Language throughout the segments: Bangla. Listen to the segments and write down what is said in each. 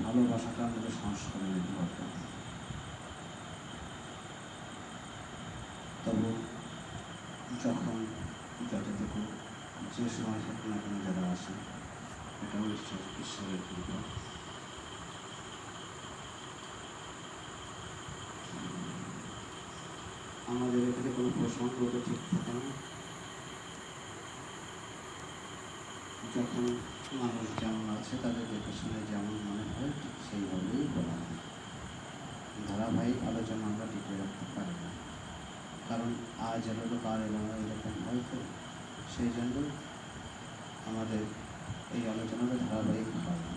ভালোবাসাটা আমাদের সংস্কারের দরকার। তবু যখন যতটুকু যে সময় থাকুন না কেন যারা আসে, এটাও ঈশ্বরের কৃপা। আমাদের এখানে কোনো প্রসঙ্গ ঠিক থাকে না, যখন মানুষ যেমন আছে তাদের দেখে শুনে যেমন মনে হয় ঠিক সেইভাবেই বলা হয়। ধারাবাহিক আলোচনা আমরা টিকে রাখতে পারি না, কারণ আজ এলো কার এলো না এরকম হয়তো, সেই জন্য আমাদের এই আলোচনাটা ধারাবাহিক হয় না।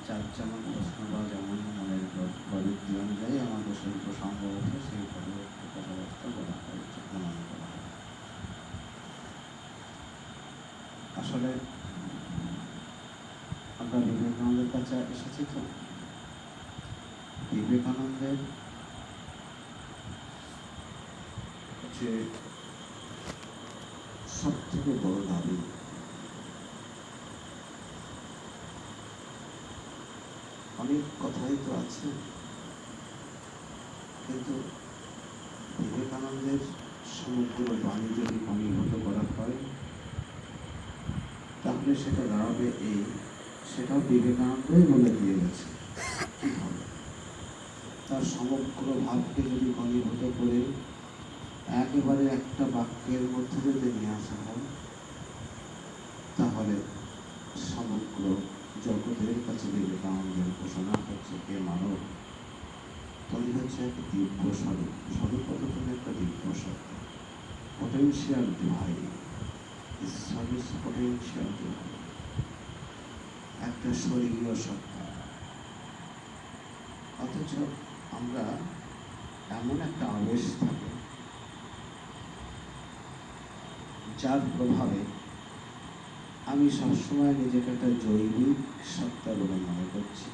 যার যেমন প্রশ্ন বা যেমন মনের প্রবৃত্তি অনুযায়ী আমাদের সেই প্রসঙ্গ ওঠে, সেইভাবে একটু কথাবার্তা বলা হয়, মনে করা হয়। আসলে আমরা বিবেকানন্দের কাছে এসেছি তো, বিবেকানন্দের যে সব থেকে বড় দাবি, অনেক কথাই তো আছে, কিন্তু বিবেকানন্দের সমগ্র বাণী যদি ঘনীভূত করা হয় তাহলে সেটা দাঁড়াবে এই, সেটাও বিবেকানন্দই বলে দিয়ে গেছে কি হবে। তার সমগ্র ভাবকে যদি ঘনীভূত করে একেবারে একটা বাক্যের মধ্যে যদি নিয়ে আসা হয়, তাহলে সমগ্র জগতের কাছে বিবেকানন্দের ঘোষণা হচ্ছে, কে মানব, তুমি হচ্ছে এক দিব্য স্বরূপ। স্বরূপ কত, তুমি একটা দিব্য সত্তা, পটেনশিয়াল ডিভাইন, পটেনশিয়াল ডিভাইন, একটা শরীরীয় সত্তা। অথচ আমরা এমন একটা আবেশ থাকে যার প্রভাবে আমি সবসময় নিজেকে একটা জৈবিক সত্তা বলে মনে করছি।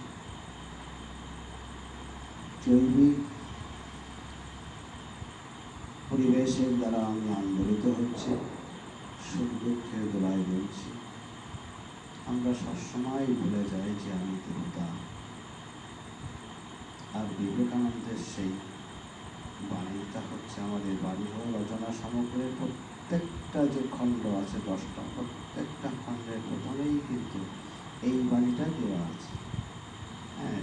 জৈবিক পরিবেশের দ্বারা আমি আন্দোলিত হচ্ছি, সুখ দুঃখের দোলায় বলছি। আমরা সবসময় ভুলে যাই যে আমি দেবতা। আর বিবেকানন্দের সেই বাণীটা হচ্ছে আমাদের বাড়ি হল রচনা সমগ্রের প্রত্যেকটা যে খণ্ড আছে 10টা, প্রত্যেকটা খণ্ডের প্রথমেই কিন্তু এই বাণীটা দেওয়া আছে। হ্যাঁ,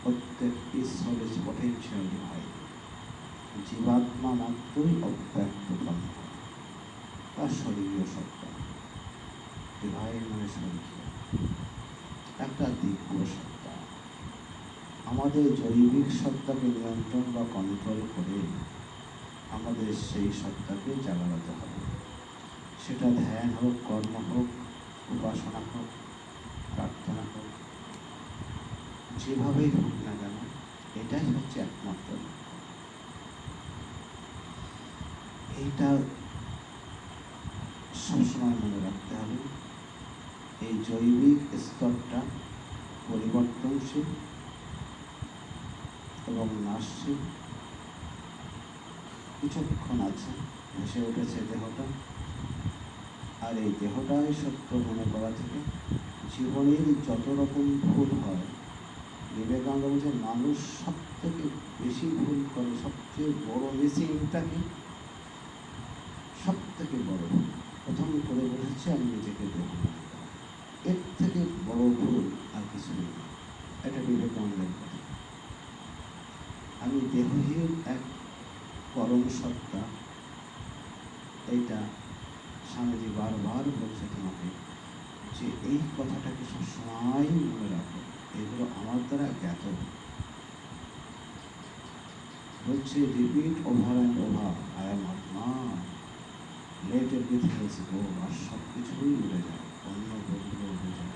প্রত্যেকটি সোল ইজ পটেনশিয়াল ডিভাইন, জীবাত্মা মাত্রই অব্যক্ত ব্রহ্ম, তার শরীরীয় সত্তা। ডিভাইন মানে শরীরীয়, একটা দিব্য সত্তা। আমাদের জৈবিক সত্তাকে নিয়ন্ত্রণ বা কন্ট্রোল করে আমাদের সেই সত্তাকে জাগাতে হবে। সেটা ধ্যান হোক, কর্ম হোক, উপাসনা হোক, প্রার্থনা হোক, যেভাবেই হোক না কেন, এটাই হচ্ছে একমাত্র। এইটা সবসময় মনে রাখতে হবে। এই জৈবিক স্তরটা পরিবর্তনশীল এবং নাশশীল। কিছুক্ষণ আছে, ভেসে উঠেছে দেহটা, আর এই দেহটাই সত্য মনে করা থেকে জীবনের যত রকম ভুল হয়, বিবেকানন্দ বলছে মানুষ সব থেকে বেশি ভুল করে, সবচেয়ে বড় মিসিংটাকে, সব থেকে বড় ভুল প্রথম করে বসেছে আমি নিজেকে দেহ মনে করা। এর থেকে বড় ভুল আর কিছু নেই। এটা বিবেকানন্দের কথা। আমি দেহহীন এক পরম সত্তা, এইটা স্বামীজি বারবার বলছে তোমাকে, যে এই কথাটাকে সবসময় মনে রাখো। এগুলো আমার দ্বারা জ্ঞাত, বলছে repeat over and over, I am আত্মা, লেট এভরিথিং ইজ গো। আর সব কিছুই উড়ে যায়, অন্য বন্ধুগুলো উড়ে যায়।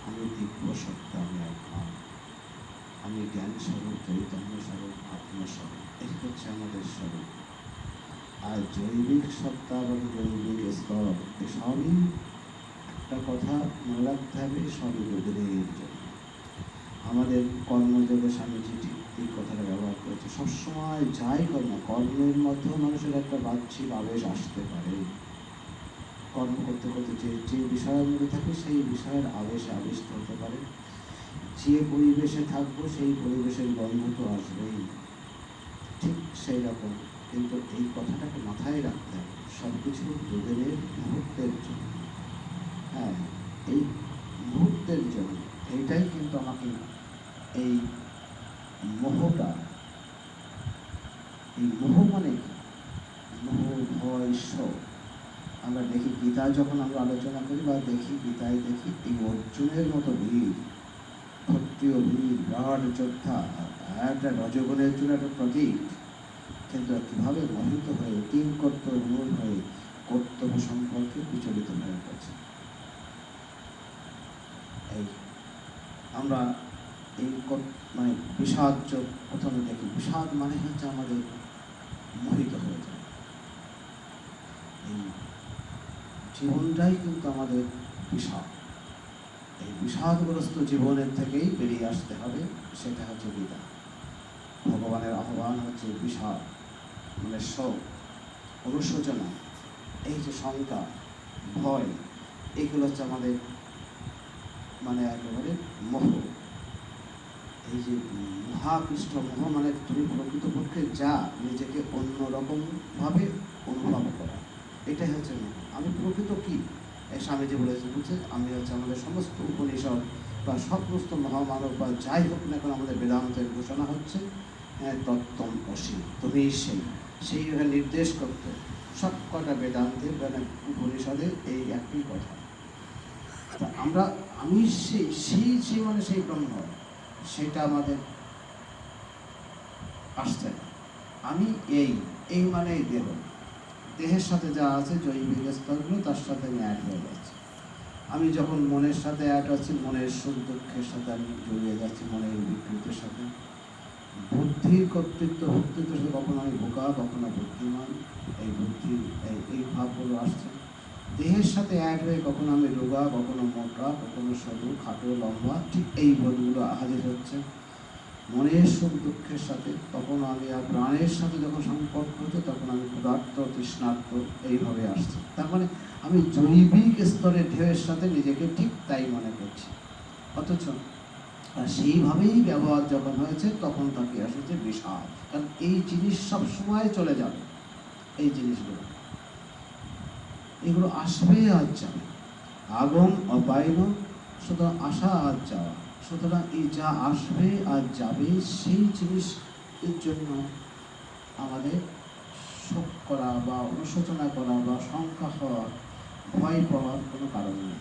আমি দিব্য সত্তা, আমি আত্মা, আমি জ্ঞান স্বরূপ, চৈতন্য স্বরূপ, আত্মস্বরূপ। এই হচ্ছে আমাদের স্বরূপ। আর জৈবিক সত্তা এবং জৈবিক স্তর, সবই একটা কথা মনে রাখতে হবে, সবই রোগের জন্য। আমাদের কর্মযোগে স্বামীজি ঠিক এই কথাটা ব্যবহার করেছে। সবসময় যাই কর্মের মধ্যেও মানুষের একটা বাহ্যিক আবেশ আসতে পারে, কর্ম করতে করতে যে বিষয়ের মধ্যে থাকি সেই বিষয়ের আবেশে আবিষ্ট হতে পারে। যে পরিবেশে থাকবো সেই পরিবেশের গন্ধ তো আসবেই, ঠিক সেই রকম। কিন্তু এই কথাটাকে মাথায় রাখতে হবে, সব কিছু যোগের মুহূর্তের জন্য। হ্যাঁ, এই মুহূর্তের জন্য এইটাই কিন্তু আমাকে এই মোহটা, এই মোহ মানে কি? মোহ, ভয়, শোক। আমরা দেখি গীতা যখন আমরা আলোচনা করি বা দেখি গীতায় দেখি এই অর্জুনের মতো বীর, ক্ষত্রিয় বীর, বিরাট যোদ্ধা, একটা রজগুণের জন্য একটা প্রতীক, কিন্তু কীভাবে মোহিত হয়ে তিন কর্তব্য মূল হয়ে কর্তব্য সম্পর্কে বিচলিত হয়ে গেছে। এই আমরা এই মানে বিষাদ প্রথমে দেখি, বিষাদ মানে হচ্ছে আমাদের মোহিত হয়ে যায়। এই জীবনটাই কিন্তু আমাদের বিষাদ। এই বিষাদগ্রস্ত জীবনের থেকেই বেরিয়ে আসতে হবে, সেটা হচ্ছে গীতা। ভগবানের আহ্বান হচ্ছে বিষাদ মানে শোক, অনুশোচনা, এই যে শঙ্কা, ভয়, এইগুলো হচ্ছে আমাদের মানে একেবারে মোহ। এই যে মহাকৃষ্ট মোহ মানে তুমি প্রকৃতপক্ষে যা নিজেকে অন্যরকমভাবে অনুভব করা, এটাই হচ্ছে মোহ। আমি প্রকৃত কি? এই স্বামীজি বলছে আমি হচ্ছে আমাদের সমস্ত উপনিষদ বা সমস্ত মহামানব বা যাই হোক না কেন আমাদের বেদান্তের ঘোষণা হচ্ছে তত্ত্বম অসি, তুমি সেইভাবে নির্দেশ করতে সব কটা বেদান্তের মানে উপনিষদের এই একই কথা। তা আমি সেই মানে সেই ব্রহ্ম, সেটা আমাদের আসছে না। আমি এই মানে এই দেহের সাথে যা আছে জৈবিক স্তরগুলো তার সাথে আমি অ্যাড হয়ে যাচ্ছি। আমি যখন মনের সাথে অ্যাড আছি, মনের সুখ দুঃখের সাথে আমি জড়িয়ে যাচ্ছি, মনের বিকৃতির সাথে। বুদ্ধির কর্তৃত্ব ভক্তিত্বের সাথে কখনো আমি বোকা, কখনো বুদ্ধিমান, এই বুদ্ধির এই ভাবগুলো আসছে। দেহের সাথে অ্যাড হয়ে কখনো আমি রোগা, কখনো মোটা, কখনো সরু, খাটো, লম্বা, ঠিক এই বোধগুলো হাজির হচ্ছে। মনের সুখ দুঃখের সাথে তখন আমি আর প্রাণের সাথে যখন সম্পর্ক হচ্ছে তখন আমি ক্ষুধার্ত, তৃষ্ণার্ত, এইভাবে আসছে। তার মানে আমি জৈবিক স্তরের ঢেউয়ের সাথে নিজেকে ঠিক তাই মনে করছি, অথচ আর সেইভাবেই ব্যবহার যখন হয়েছে তখন তাকে আসছে বিষাদ। কারণ এই জিনিস সবসময় চলে যাবে, এই জিনিসগুলো এগুলো আসবে আর যাবে, আগম অপায়ন, সুতরাং আসা আর যাওয়া। সুতরাং এই যা আসবে আর যাবে সেই জিনিসের জন্য আমাদের শোক করা বা অনুশোচনা করা বা শঙ্কা হওয়া, ভয় পাওয়ার কোনো কারণ নেই।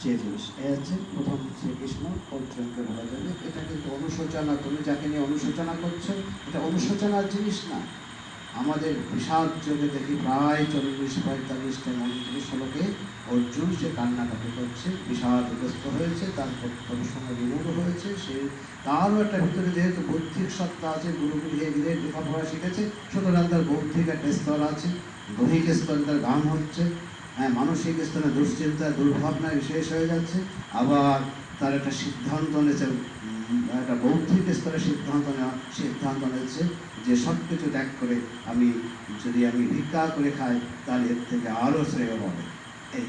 যে জিনিস এ হচ্ছে প্রথম শ্রীকৃষ্ণ অর্জুনকে বলা যাবে, এটা কিন্তু অনুশোচনা, তুমি যাকে নিয়ে অনুশোচনা করছো এটা অনুশোচনার জিনিস না। আমাদের বিষাদ যোগে দেখি প্রায় 40-45টা মন্ত্র শ্লোকে অর্জুন সে কান্নাকাটি করছে, বিষাদগ্রস্ত হয়েছে, তার কর্তব্য সময় বিমূঢ় হয়েছে। সে তারও একটা ভিতরে যেহেতু বৌদ্ধিক সত্তা আছে, গুরুগুলি গিয়ে লেখাপড়া শিখেছে, সুতরাং তার বৌদ্ধিক একটা স্তর আছে, দৈহিক স্তরে তার গান হচ্ছে, হ্যাঁ, মানসিক স্তরে দুশ্চিন্তা দুর্ভাবনায় শেষ হয়ে যাচ্ছে। আবার তার একটা সিদ্ধান্ত নিয়েছে, একটা বৌদ্ধিক স্তরে সিদ্ধান্ত নিচ্ছে যে সব কিছু ত্যাগ করে যদি আমি ভিক্ষা করে খাই তাহলে এর থেকে আরও শ্রেয় হবে। এই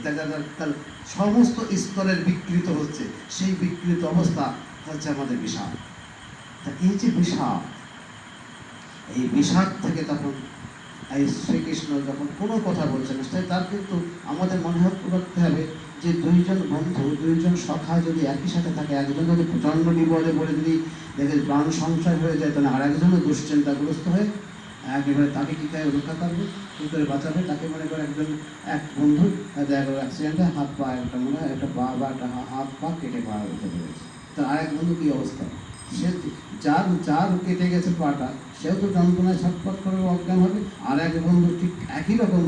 তার সমস্ত স্তরের বিকৃত হচ্ছে, সেই বিকৃত অবস্থা হচ্ছে আমাদের বিষাদ। তা এই যে বিষাদ, এই বিষাদ থেকে তখন এই শ্রীকৃষ্ণ যখন কোনো কথা বলছেন তার কিন্তু আমাদের মনে রাখতে হবে যে দুইজন বন্ধু, দুইজন সখা যদি একই সাথে থাকে, একজন যদি প্রচণ্ড বিপদে পড়ে যদি দেখে প্রাণ সংশয় হয়ে যায়, তাহলে আর একজনও দুশ্চিন্তাগ্রস্ত হয়ে একেবারে তাকে কী করে রক্ষা করবে, কী করে বাঁচাবে, তাকে মনে করে এক বন্ধু অ্যাক্সিডেন্টে হাত পা একটা মনে হয় একটা পা বা একটা হাত পা কেটে পা উঠে পেরেছে, তো আরেক বন্ধু কী অবস্থা, সে যার কেটে গেছে পাটা সেও তো যন্ত্রণায় ছটফট করে অজ্ঞান হবে, আর এক বন্ধু ঠিক একই রকম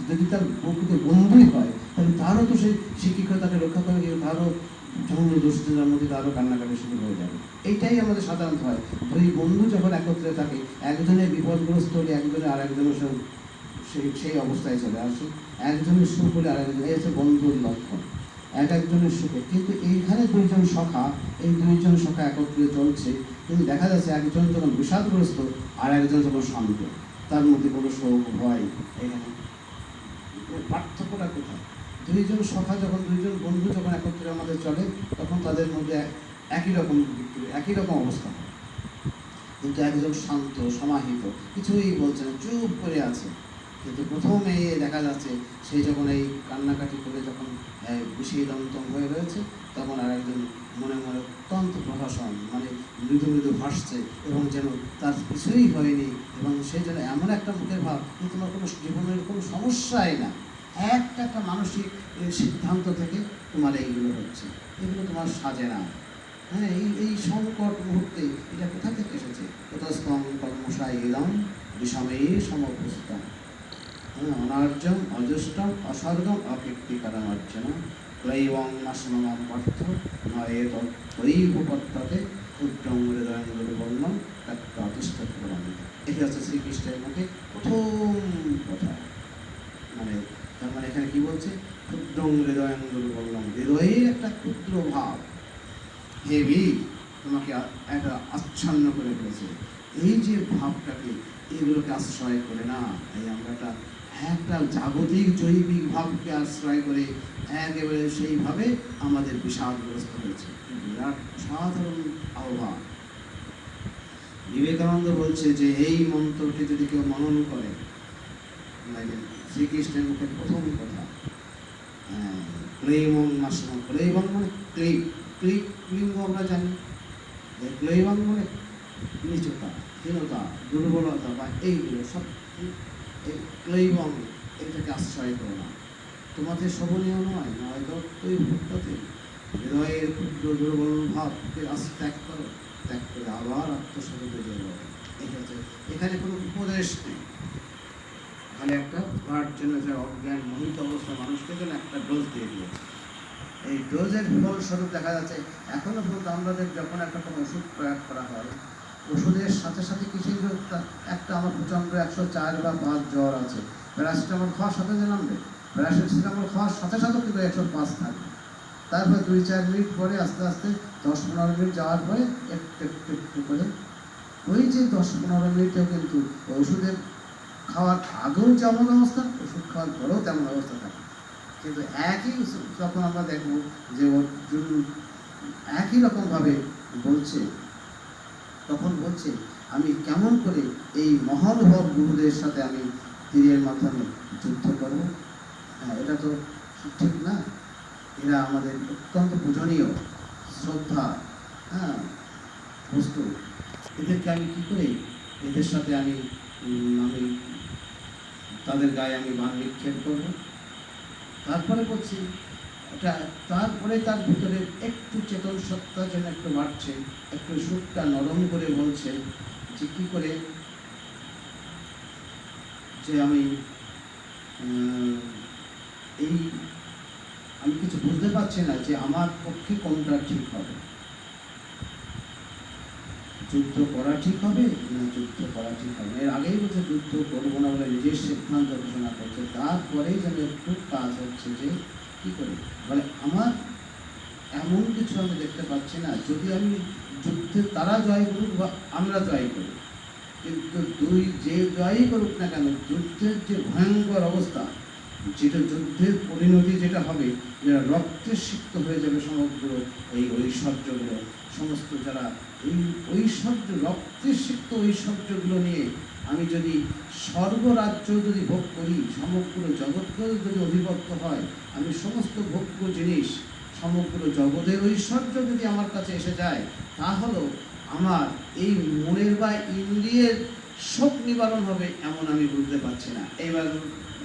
যদি তার প্রকৃত বন্ধুই হয় তাহলে তারও তো সে কী করে তাকে রক্ষা করে, তারও যৌন দুশ্চিন্তার মধ্যে তারও কান্নাকাটি শুরু হয়ে যাবে। এইটাই আমাদের সাধারণত হয়, দুই বন্ধু যখন একত্রে থাকে, একজনের বিপদগ্রস্ত হলে একজনের আর একজনের সেই অবস্থায় চলে আসে, একজনের সুখ হলে আরেকজন, এই হচ্ছে বন্ধুর লক্ষণ, একজনের সুখে। কিন্তু এইখানে দুইজন সখা, এই দুইজন সখা একত্রে চলছে, কিন্তু দেখা যাচ্ছে একজন যখন বিষাদগ্রস্ত আর একজন যখন শান্ত, তার মধ্যে কোনো শোক ভয় এখানে এর পার্থক্যটা কোথায়? দুইজন সখা যখন, দুইজন বন্ধু যখন একত্রে আমাদের চলে, তখন তাদের মধ্যে একই রকম অবস্থা হয়। কিন্তু একজন শান্ত সমাহিত, কিছুই বলছে না, চুপ করে আছে। কিন্তু প্রথমে দেখা যাচ্ছে সেই যখন এই কান্নাকাটি করে যখন বিষীদন্তম হয়ে রয়েছে, তখন আর একজন মনে মনে অত্যন্ত প্রহসন, মানে মৃদু মৃদু ভাসছে, এবং যেন তার কিছুই হয়নি, এবং সেই জন্য এমন একটা মুখের ভাব যে তোমার কোনো জীবনের কোনো সমস্যাই না, একটা মানসিক সিদ্ধান্ত থেকে তোমার এইগুলো হচ্ছে, এগুলো তোমার সাজে না। হ্যাঁ, এই সংকট মুহূর্তে এটা কোথা থেকে এসেছে? ততস্তং কর্মশাই এলাম বিষমেই সমবস্থা। হ্যাঁ, অনার্যম অজষ্টম অস্বর্গম অকীর্তিকরম অর্জন ক্লৈবং নাশনম পার্থ নয় তৈবপত্ততে ক্ষুদ্রং হৃদয়ঙ্গবর্ণম তত্ত্ব অতিষ্ঠপ্রবণিত। এটি হচ্ছে শ্রীকৃষ্ণের মুখে প্রথম কথা। মানে তার মানে এখানে কি বলছে? ক্ষুদ্রং হৃদয়ঙ্গবর্ণম, হৃদয়ের একটা ক্ষুদ্র ভাব হেভি তোমাকে একটা আচ্ছন্ন করে ফেলেছে। এই যে ভাবটাকে, এগুলোকে আশ্রয় করে না, এই আমরা একটা জাগতিক জৈবিক ভাবকে আশ্রয় করে একেবারে সেইভাবে আমাদের বিষাদগ্রস্ত হয়েছে। বিরাট সাধারণ আহ্বান। বিবেকানন্দ বলছে যে এই মন্ত্রটি যদি কেউ মনন করে, শ্রীকৃষ্ণের মুখের প্রথম কথা, ক্লৈবং নাশনম, ক্লৈবং মানে ক্লিঙ্গ আমরা জানি, ক্লৈবং মানে নিচতা, হীনতা, দুর্বলতা বা এইগুলো সব। এই ক্লৈবং এটাকে আশ্রয় করো না, তোমাদের শোভনীয় নয়, নয়তো তুই ভক্ততে হৃদয়ের ক্ষুদ্র দুর্বল ভাবকে ত্যাগ করো, ত্যাগ করে আবার আত্মস্বরূপে যাবো। এখানে কোনো উপদেশ নেই, এখানে একটা জন্য যে অজ্ঞান মোহিত অবস্থা মানুষকে যেন একটা ডোজ দিয়ে দিয়েছে। এই ডোজের ফলস্বরূপ দেখা যাচ্ছে এখনো পর্যন্ত আমাদের যখন একটা কোনো ওষুধ প্রয়োগ করা হয়, ওষুধের সাথে সাথে কিছু একটা আমার প্রচণ্ড 104 বা 5 জ্বর আছে, প্যারাসিটামল খাওয়ার সাথে যে নামবে, প্যারাসিটামল খাওয়ার সাথে সাথে কিন্তু 105 থাকবে। তারপর 2-4 মিনিট পরে আস্তে আস্তে 10-15 মিনিট যাওয়ার পরে একটু একটু একটু করে, ওই যে 10-15 মিনিটেও কিন্তু ওষুধের খাওয়ার আগেও যেমন অবস্থা, ওষুধ খাওয়ার পরেও তেমন অবস্থা থাকে। কিন্তু একই যখন আমরা দেখব যে অর্জুন একই রকমভাবে বলছে, তখন বলছে আমি কেমন করে এই মহানুভব গুরুদের সাথে আমি তীরের মাধ্যমে যুদ্ধ করব? হ্যাঁ, এটা তো ঠিক না। এরা আমাদের অত্যন্ত পূজনীয়, শ্রদ্ধা, হ্যাঁ, বস্তু। এদেরকে আমি কী করে, এদের সাথে আমি তাদের গায়ে আমি বান নিক্ষেপ করবো? তারপরে বলছি তারপরে তার ভিতরে একটু চেতন সত্তা যেন একটু বাড়ছে, একটু সুরটা নরম করে বলছে যে কী করে যে আমি কিছু বুঝতে পারছি না যে আমার পক্ষে কোনটা ঠিক হবে, যুদ্ধ করা ঠিক হবে না যুদ্ধ করা ঠিক হবে। এর আগেই বলছে যুদ্ধ করবো না বলে নিজের সিদ্ধান্ত ঘোষণা করছে, তারপরেই যেন একটু কাজ হচ্ছে যে কী করে বলে আমার এমন কিছু আমি দেখতে পাচ্ছি না, যদি আমি যুদ্ধে তারা জয় করুক বা আমরা জয় করি, কিন্তু যে জয়ই করুক না কেন, যুদ্ধের যে ভয়ঙ্কর অবস্থা, যেটা যুদ্ধের পরিণতি যেটা হবে, যারা রক্তে সিক্ত হয়ে যাবে সমগ্র এই ঐশ্বর্যগুলো, সমস্ত যারা এই ঐশ্বর্য রক্তে সিক্ত ঐশ্বর্যগুলো নিয়ে আমি যদি স্বর্গরাজ্য যদি ভোগ করি, সমগ্র জগৎকে যদি অধিপত্য হয়, আমি সমস্ত ভোগ্য জিনিস, সমগ্র জগতের ঐশ্বর্য যদি আমার কাছে এসে যায়, তাহলেও আমার এই মনের বা ইন্দ্রিয়ের শোক নিবারণ হবে এমন আমি বুঝতে পারছি না। এইবার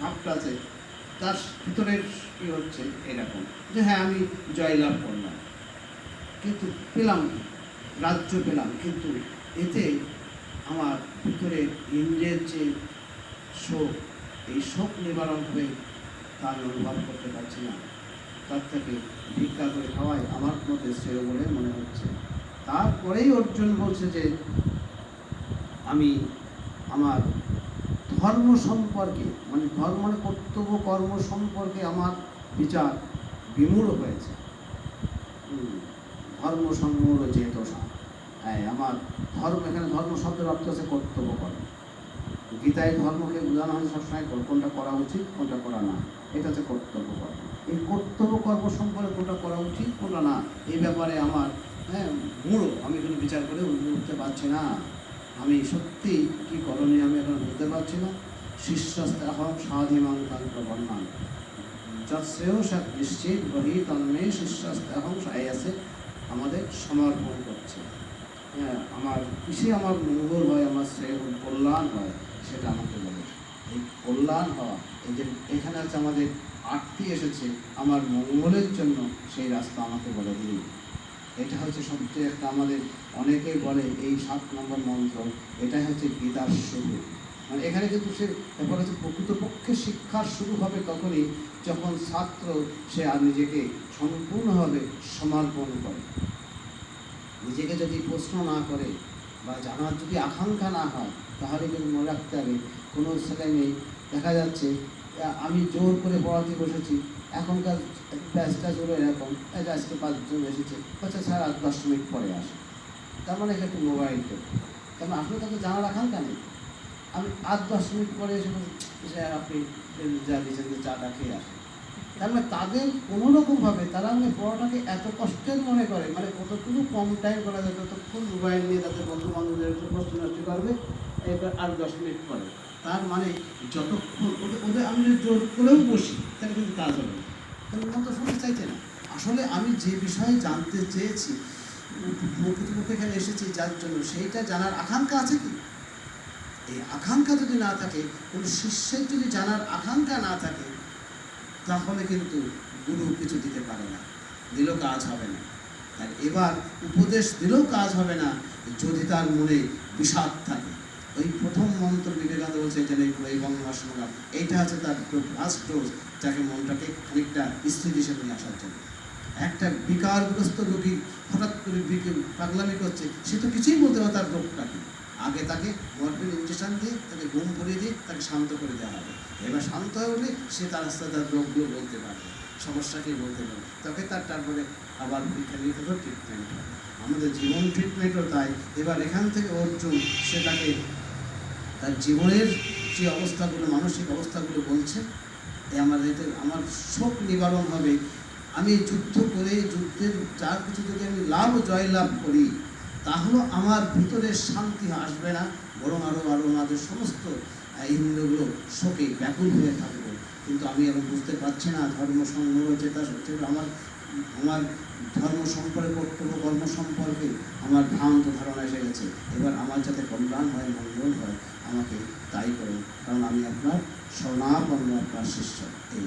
ভাবটা আছে তার ভিতরের কী হচ্ছে এরকম যে হ্যাঁ আমি জয়লাভ করলাম, কিন্তু পেলাম রাজ্য পেলাম, কিন্তু এতে আমার ভিতরে ইন্দ্রিয়ের যে শোক, এই শোক নিবারণ হবে তা আমি অনুভব করতে পারছি না। তার থেকে ভিক্ষা করে খাওয়াই আমার মতে শ্রেয় বলে মনে হচ্ছে। তারপরেই অর্জুন বলছে যে আমি আমার ধর্ম সম্পর্কে, মানে ধর্ম মানে কর্তব্য কর্ম সম্পর্কে আমার বিচার বিমূঢ় হয়েছে। ধর্ম সম্মূঢ় চেতসা, হ্যাঁ, আমার ধর্ম, এখানে ধর্ম শব্দের অর্থ আছে কর্তব্য কর্ম। গীতায় ধর্মকে বোঝানো হয় সবসময় কোনটা করা উচিত কোনটা করা না। এটা হচ্ছে কর্তব্য কর্ম। এই কর্তব্য কর্ম সম্পর্কে কোনটা করা উচিত কোনটা না, এই ব্যাপারে আমার মূঢ়, আমি কোনো বিচার করে উঠতে পারছি না। আমি সত্যি কী করণীয় আমি এখন বুঝতে পারছি না। শিষ্যস্তেহং সাধিমাং তন্ত্র বর্ণান যৎশ্রেয় নিশ্চিত বহি তন্মে শিষ্যস্তেহং সায়াসে আমাদের সমর্পণ করছে। আমার কিসে আমার মঙ্গল হয়, আমার শ্রেয় কল্যাণ হয়, সেটা আমাকে বলে। এই কল্যাণ হওয়া, এই যে এখানে আছে আমাদের আরতি এসেছে আমার মঙ্গলের জন্য, সেই রাস্তা আমাকে বলে দিই। এটা হচ্ছে সবচেয়ে একটা আমাদের অনেকেই বলে এই 7 নম্বর মন্ত্র, এটাই হচ্ছে গীতার শুরু। মানে এখানে কিন্তু সে ব্যাপার হচ্ছে প্রকৃতপক্ষে শিক্ষার শুরু হবে তখনই যখন ছাত্র সে আর নিজেকে সম্পূর্ণভাবে সমর্পণ করে। নিজেকে যদি প্রশ্ন না করে বা জানার যদি আকাঙ্ক্ষা না হয়, তাহলে কিন্তু মনে রাখতে হবে কোনো ছেলে মেয়ে দেখা যাচ্ছে আমি জোর করে পড়াতে বসেছি, এখনকার ব্যাচটা জোরে এরকম, আজকে 5 জন এসেছে, আচ্ছা স্যার আর 10 মিনিট পরে আসে, তার মানে একটু মোবাইল টেপে, কারণ আসলে তাকে জানার আকাঙ্ক্ষা নেই। আমি আর 10 মিনিট পরে এসে স্যার আপনি যা দিয়েছেন যে চাটা খেয়ে আসে। তার মানে তাদের কোনোরকমভাবে তারা মানে পড়াটাকে এত কষ্টের মনে করে, মানে কতটুকু কম টাইম করা যায় ততক্ষণ মোবাইল নিয়ে তাদের বন্ধু বান্ধবদের প্রশ্ন নষ্ট করবে, এবার আর 10 মিনিট পরে। তার মানে যতক্ষণ ওদের আমি যদি জোর করেও বসি তাহলে কিন্তু কাজ হবে না, কারণ মন তো শুনতে চাইছে না। আসলে আমি যে বিষয়ে জানতে চেয়েছি, প্রকৃতপক্ষে এখানে এসেছি যার জন্য, সেইটা জানার আকাঙ্ক্ষা আছে কি? এই আকাঙ্ক্ষা যদি না থাকে, কোনো শিষ্যের যদি জানার আকাঙ্ক্ষা না থাকে, তাহলে কিন্তু গুরু কিছু দিতে পারে না, দিলেও কাজ হবে না। আর এবার উপদেশ দিলেও কাজ হবে না যদি তার মনে বিষাদ থাকে। ওই প্রথম মন্ত্র বিবেকানন্দ বলছে যে এই বঙ্গবাসনগাম, এইটা আছে তার ফার্স্ট ডোজ, যাকে মনটাকে খানিকটা স্থিতিশীল নিয়ে আসার জন্য। একটা বিকারগ্রস্ত রোগী হঠাৎ করে পাগলামি করছে, সে তো কিছুই বলতে পারে তার রোগটাকে। আগে তাকে মরফিন ইঞ্জেকশন দিয়ে তাকে ঘুম ভরিয়ে দিয়ে তাকে শান্ত করে দেওয়া হবে। এবার শান্ত হয়ে উঠলে সে তার রাস্তা তার রোগগুলো বলতে পারবে, সমস্যাকেই বলতে পারবে, তবে তারপরে আবার পরীক্ষা নিয়ে থাকবে, ট্রিটমেন্ট হবে। আমাদের জীবন ট্রিটমেন্টও তাই। এবার এখান থেকে অর্জুন সে তাকে তার জীবনের যে অবস্থাগুলো, মানসিক অবস্থাগুলো বলছে, আমার শোক নিবারণ হবে। আমি যুদ্ধ করে যুদ্ধের যা কিছু যদি আমি জয়লাভ করি, তাহলে আমার ভিতরে শান্তি আসবে না, বরং আরও আমাদের সমস্ত ইন্দ্রগুলো শোকে ব্যাকুল হয়ে থাকবে। কিন্তু আমি এখন বুঝতে পারছি না ধর্ম সংগ্রহ যেটা সত্যি আমার ধর্ম সম্পর্কে, কর্তব্য কর্ম সম্পর্কে আমার ভ্রান্ত ধারণা এসে গেছে। এবার আমার যাতে কল্যাণ হয়, মঙ্গল হয়, আমাকে তাই করুন, কারণ আমি আপনার শরণাপন্ন, আপনার শিষ্য। এই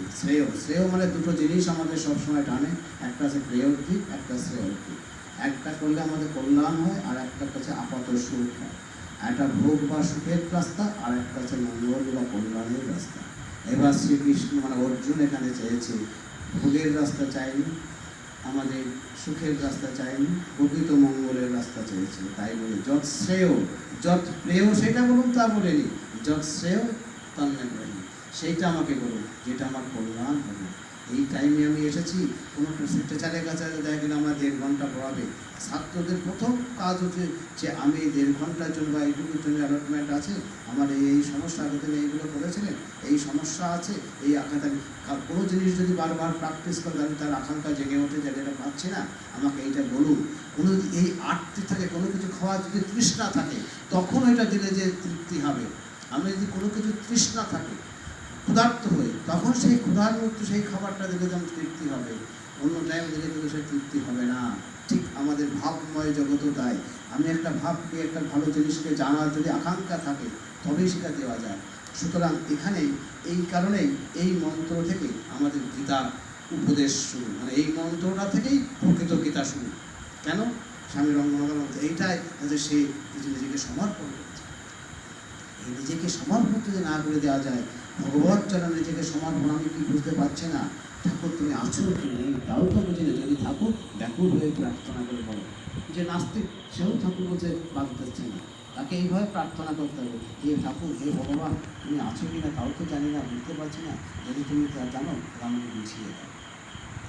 শ্রেয় মানে দুটো জিনিস আমাদের সবসময় টানে, একটা আছে প্রেয়র্থী, একটা শ্রেয়র্থী। একটা করলে আমাদের কল্যাণ হয়, আর একটা কাছে আপাত সুখ হয়। একটা ভোগ বা সুখের রাস্তা, আর একটা হচ্ছে মঙ্গল বা কল্যাণের রাস্তা। এবার শ্রীকৃষ্ণ মানে অর্জুন এখানে চেয়েছে ভোগের রাস্তা চাইনি, আমাদের সুখের রাস্তা চাইনি, প্রকৃত মঙ্গলের রাস্তা চেয়েছে। তাই বলে যৎ শ্রেয় যৎ প্রেয় সেটা বলুন, তা বলেনি, যৎ শ্রেয় তন্মে ব্রহ্ম, সেইটা আমাকে বলুন যেটা আমার কল্যাণ হবে। এই টাইমে আমি এসেছি, কোনো টিচারের কাছে দেখা গেলে আমার 1.5 ঘন্টা পড়াবে। ছাত্রদের প্রথম কাজ হচ্ছে যে আমি 1.5 ঘন্টার জন্য বা এইটুকুর জন্য অ্যালটমেন্ট আছে, আমার এই সমস্যা আগে থেকে এইগুলো করেছিলেন, এই সমস্যা আছে, এই আঘাত। আমি কোনো জিনিস যদি বারবার প্র্যাকটিস করে আমি তার আকাঙ্ক্ষা জেগে ওঠে যে এটা পাচ্ছি না, আমাকে এইটা বলুন। কোনো এই আটটি থাকে, কোনো কিছু খাওয়ার যদি তৃষ্ণা থাকে, তখন এটা দিলে যে তৃপ্তি হবে। আমি যদি কোনো কিছু তৃষ্ণা থাকে, ক্ষুধার্ত হয়ে, তখন সেই ক্ষুধার মধ্যে সেই খাবারটা দিলে যেমন তৃপ্তি হবে, অন্য টাইম দিলে কিন্তু সেই তৃপ্তি হবে না। ঠিক আমাদের ভাবময় জগতও তাই। আমি একটা ভাবকে, একটা ভালো জিনিসকে জানার যদি আকাঙ্ক্ষা থাকে, তবেই সেটা দেওয়া যায়। সুতরাং এখানে এই কারণেই এই মন্ত্র থেকে আমাদের গীতা উপদেশ শুরু, মানে এই মন্ত্রটা থেকেই প্রকৃত গীতা শুরু। কেন? স্বামী রঙ্গনাথের মধ্যে এইটাই যে সে নিজেকে সমর্পণ করেছে। এই নিজেকে সমর্পণ যদি না করে দেওয়া যায়, ভগবত চরণে নিজেকে সমর্পণ, আমি কি বুঝতে পারছি না ঠাকুর তুমি আছো কি নেই, তাও তো বুঝি না। যদি ঠাকুর ব্যাকুল হয়ে প্রার্থনা করে বলো, যে নাস্তিক সেও ঠাকুর বলছে বাদ দিচ্ছে না, তাকে এইভাবে প্রার্থনা করতে হবে, হে ঠাকুর, হে ভগবান, তুমি আছো কি না তাও তো জানি না, বুঝতে পারছি না, যদি তুমি তা জানো তাহলে আমাকে বুঝিয়ে দাও।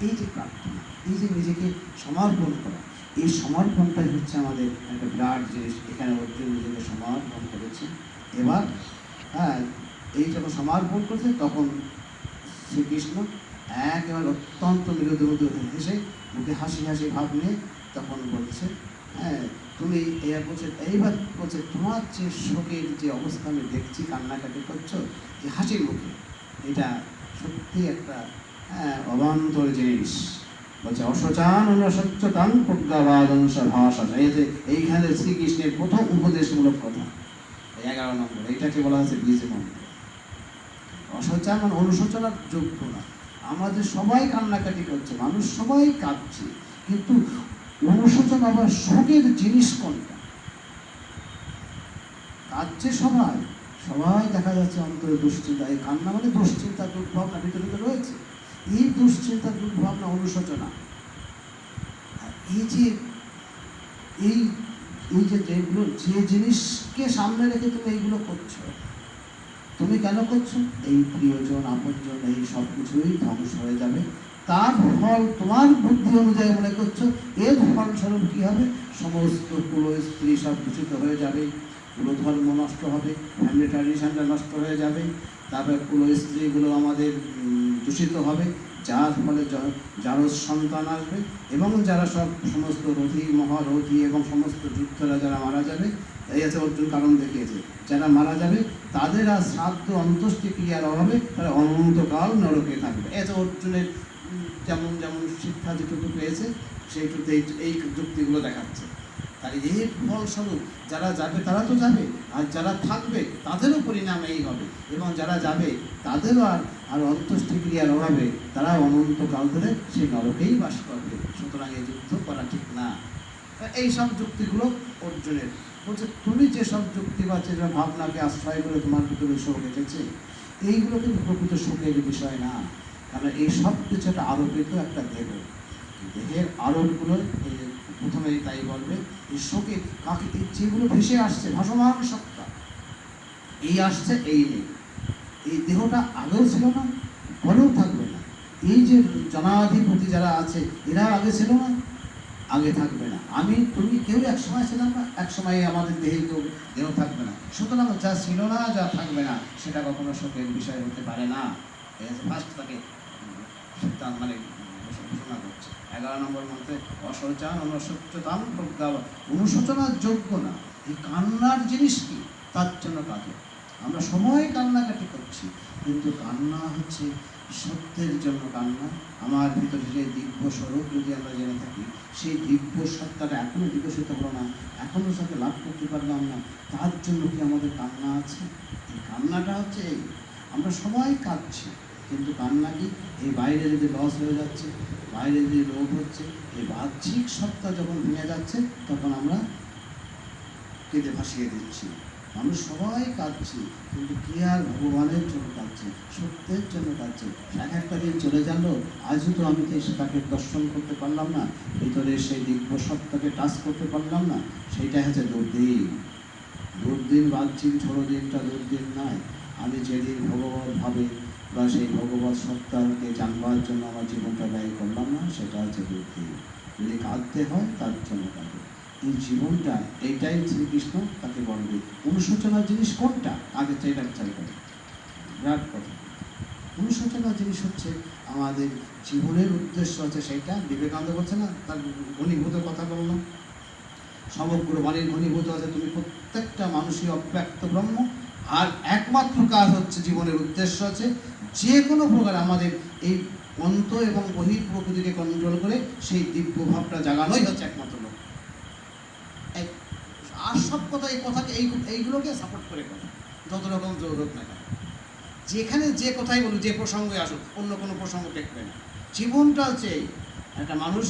এই যে প্রার্থনা, এই যে নিজেকে সমর্পণ করা, এই সমর্পণটাই হচ্ছে আমাদের একটা বিরাট জিনিস। এখানে অর্জুন নিজেকে সমর্পণ করেছে। এবার এই যখন সমর্পণ করেছে, তখন শ্রীকৃষ্ণ একেবারে অত্যন্ত মৃদু মৃদু হেসে মুখে হাসি হাসি ভাব নিয়ে তখন বলছে, হ্যাঁ তুমি বলছে, এইবার বলছে তোমার যে শোকের যে অবস্থা আমি দেখছি, কান্নাকাটি করছো যে হাসির মুখে, এটা সত্যি একটা অবান্তর জিনিস। বলছে অশোচান অনসচ্যতান প্রজ্ঞাবাদংশ ভাষা। এইখানে শ্রীকৃষ্ণের প্রথম উপদেশমূলক কথা 11 নম্বর, এইটাকে বলা হচ্ছে বীজ মন্ত্র। অশোচান মানে অনুশোচনার যোগ্য না। আমাদের সবাই কান্নাকাটি করছে, মানুষ সবাই কাঁদছে, কিন্তু অনুশোচনা আবার শোকের জিনিস কোনটা? কাঁদছে সবাই, সবাই দেখা যাচ্ছে অন্তরে দুশ্চিন্তা। এই কান্না মানে দুশ্চিন্তা দুর্ভাবনা ভিতরে রয়েছে। এই দুশ্চিন্তা দুর্ভাবনা অনুশোচনা, এই যে যেগুলো যে জিনিসকে সামনে রেখে তুমি এইগুলো করছো, তুমি কেন করছো? এই প্রিয়জন আপনজন এই সব কিছুই ধ্বংস হয়ে যাবে, তার ফল তোমার বুদ্ধি অনুযায়ী মনে করছো। এর ফলস্বরূপ কি হবে? সমস্ত কুল স্ত্রী সব দূষিত হয়ে যাবে, কুলধর্ম নষ্ট হবে, ফ্যামিলি ট্র্যাডিশনটা নষ্ট হয়ে যাবে, তারপরে কুল স্ত্রীগুলো আমাদের দূষিত হবে, যার ফলে যারও সন্তান আসবে, এবং যারা সমস্ত রথী মহারথী এবং সমস্ত যুদ্ধরা যারা মারা যাবে, এই আছে অর্জুন কারণ দেখিয়েছে, যারা মারা যাবে তাদের আর শ্রাদ্ধ অন্ত্যেষ্টিক্রিয়ার অভাবে তারা অনন্তকাল নরকে থাকবে। এই আছে অর্জুনের যেমন যেমন শিক্ষা যেটুকু পেয়েছে সেইটুকু এই যুক্তিগুলো দেখাচ্ছে। তার এর ফলস্বরূপ যারা যাবে তারা তো যাবে, আর যারা থাকবে তাদেরও পরিণাম এই হবে, এবং যারা যাবে তাদেরও আর অন্ত্যেষ্টিক্রিয়ার অভাবে তারা অনন্তকাল ধরে সেই নরকেই বাস করবে। সুতরাং এই যুদ্ধ করা ঠিক না। এই সব যুক্তিগুলো অর্জুনের বলছে, তুমি যেসব যুক্তি বা যে ভাবনাকে আশ্রয় করে তোমার ভিতরে শোক এসেছে, এইগুলো কিন্তু প্রকৃত শোকের বিষয় না। কারণ এই সব কিছু একটা আরোপিত একটা দেহের আরোপগুলো প্রথমেই তাই বলবে। এই শোকে কাকে যেগুলো ভেসে আসছে ভাসমান সত্তা, এই আসছে এই নেই, এই দেহটা আগেও ছিল না, পরেও থাকবে না। এই যে জনাধিপতি যারা আছে এরা আগে ছিল না, আগে থাকবে না। আমি তুমি কেউ এক সময় ছিলাম না, এক সময় আমাদের দেহে কেউ দেহ থাকবে না। সুতরাং যা ছিল না, যা থাকবে না, সেটা কখনো শোকের বিষয় হতে পারে না। ফার্স্ট তাকে সিদ্ধান্ত মানে ঘোষণা করছে 11 নম্বর মধ্যে, অশোচান অনসচ্যতাম প্রজ্ঞাবাদ, অনুশোচনার যোগ্য না। এই কান্নার জিনিস কি? তার জন্য কাঁদো। আমরা সময় কান্নাকাটি করছি, কিন্তু কান্না হচ্ছে সত্যের জন্য কান্না। আমার ভিতরে যে দিব্য স্বরূপ যদি আমরা জেনে থাকি, সেই দিব্য সত্তাটা এখনো বিকশিত হলো না, এখনো তাকে লাভ করতে পারলাম না, তার জন্য কি আমাদের কান্না আছে? এই কান্নাটা হচ্ছে এই, আমরা সবাই কাঁদছি, কিন্তু কান্না কি? এই বাইরে যদি লস হয়ে যাচ্ছে, বাইরে যদি রোগ হচ্ছে, এই বাহ্যিক সত্তা যখন ভেঙে যাচ্ছে, তখন আমরা কেঁদে ভাসিয়ে দিচ্ছি। মানুষ সবাই কাঁদছি, কিন্তু কি আর ভগবানের জন্য কাঁদছে, সত্যের জন্য কাঁদছে। এক একটা দিন চলে গেল, আজও তো আমি তাকে দর্শন করতে পারলাম না, ভিতরে সেই দিব্য সত্তাকে টাচ করতে পারলাম না। সেইটা হচ্ছে দুর্দিন বাহ্যিক ঝড়ো দিনটা দুর্দিন নয়। আমি যেদিন ভগবত ভাবে বা সেই ভগবত সত্তাকে জানবার জন্য আমার জীবনটা ব্যয় করলাম না, সেটা হচ্ছে দুর্দিন। যদি কাঁদতে হয় তার জন্য কাঁদে। এই জীবনটা এইটাই শ্রীকৃষ্ণ তাকে বলবে। অনুশোচনার জিনিস কোনটা? আগে চাইটা চাই করে বিরাট কথা। অনুশোচনার জিনিস হচ্ছে আমাদের জীবনের উদ্দেশ্য আছে, সেইটা বিবেকানন্দ বলছে না, তার ঘনীভূত কথা বললাম, সমগ্র বাণীর ঘনীভূত আছে তুমি প্রত্যেকটা মানুষই অব্যক্ত ব্রহ্ম। আর একমাত্র কাজ হচ্ছে জীবনের উদ্দেশ্য আছে যে কোনো প্রকার আমাদের এই অন্ত এবং বহির প্রকৃতিকে কন্ট্রোল করে সেই দিব্য ভাবটা জাগানোই হচ্ছে একমাত্র লক্ষ্য। আর সব কথা এই কথাকে এইগুলোকে সাপোর্ট করে কথা, যত রকম জরুরত না কেন, যেখানে যে কথাই বলুক, যে প্রসঙ্গে আসুক, অন্য কোনো প্রসঙ্গ টেকবে না। জীবনটা হচ্ছে একটা মানুষ,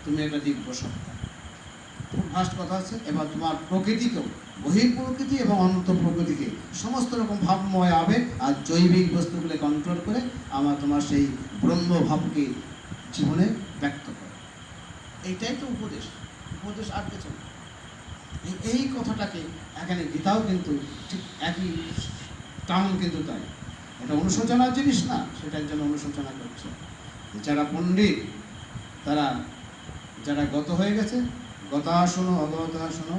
তুমি একটা দিব্য সত্তা। খুব ফার্স্ট কথা হচ্ছে, এবার তোমার প্রকৃতিকেও, বহির প্রকৃতি এবং অন্ত প্রকৃতিকে, সমস্ত রকম ভাবময় আবেগ আর জৈবিক বস্তুগুলো কন্ট্রোল করে তোমার সেই ব্রহ্মভাবকে জীবনে ব্যক্ত করে। এইটাই তো উপদেশ আর কিছু। এই কথাটাকে এখানে গীতাও কিন্তু ঠিক একই টাউন, কিন্তু তাই এটা অনুশোচনার জিনিস না, সেটার জন্য অনুশোচনা করছে। যারা পণ্ডিত, যারা গত হয়ে গেছে, গতাশনো অগতাশনো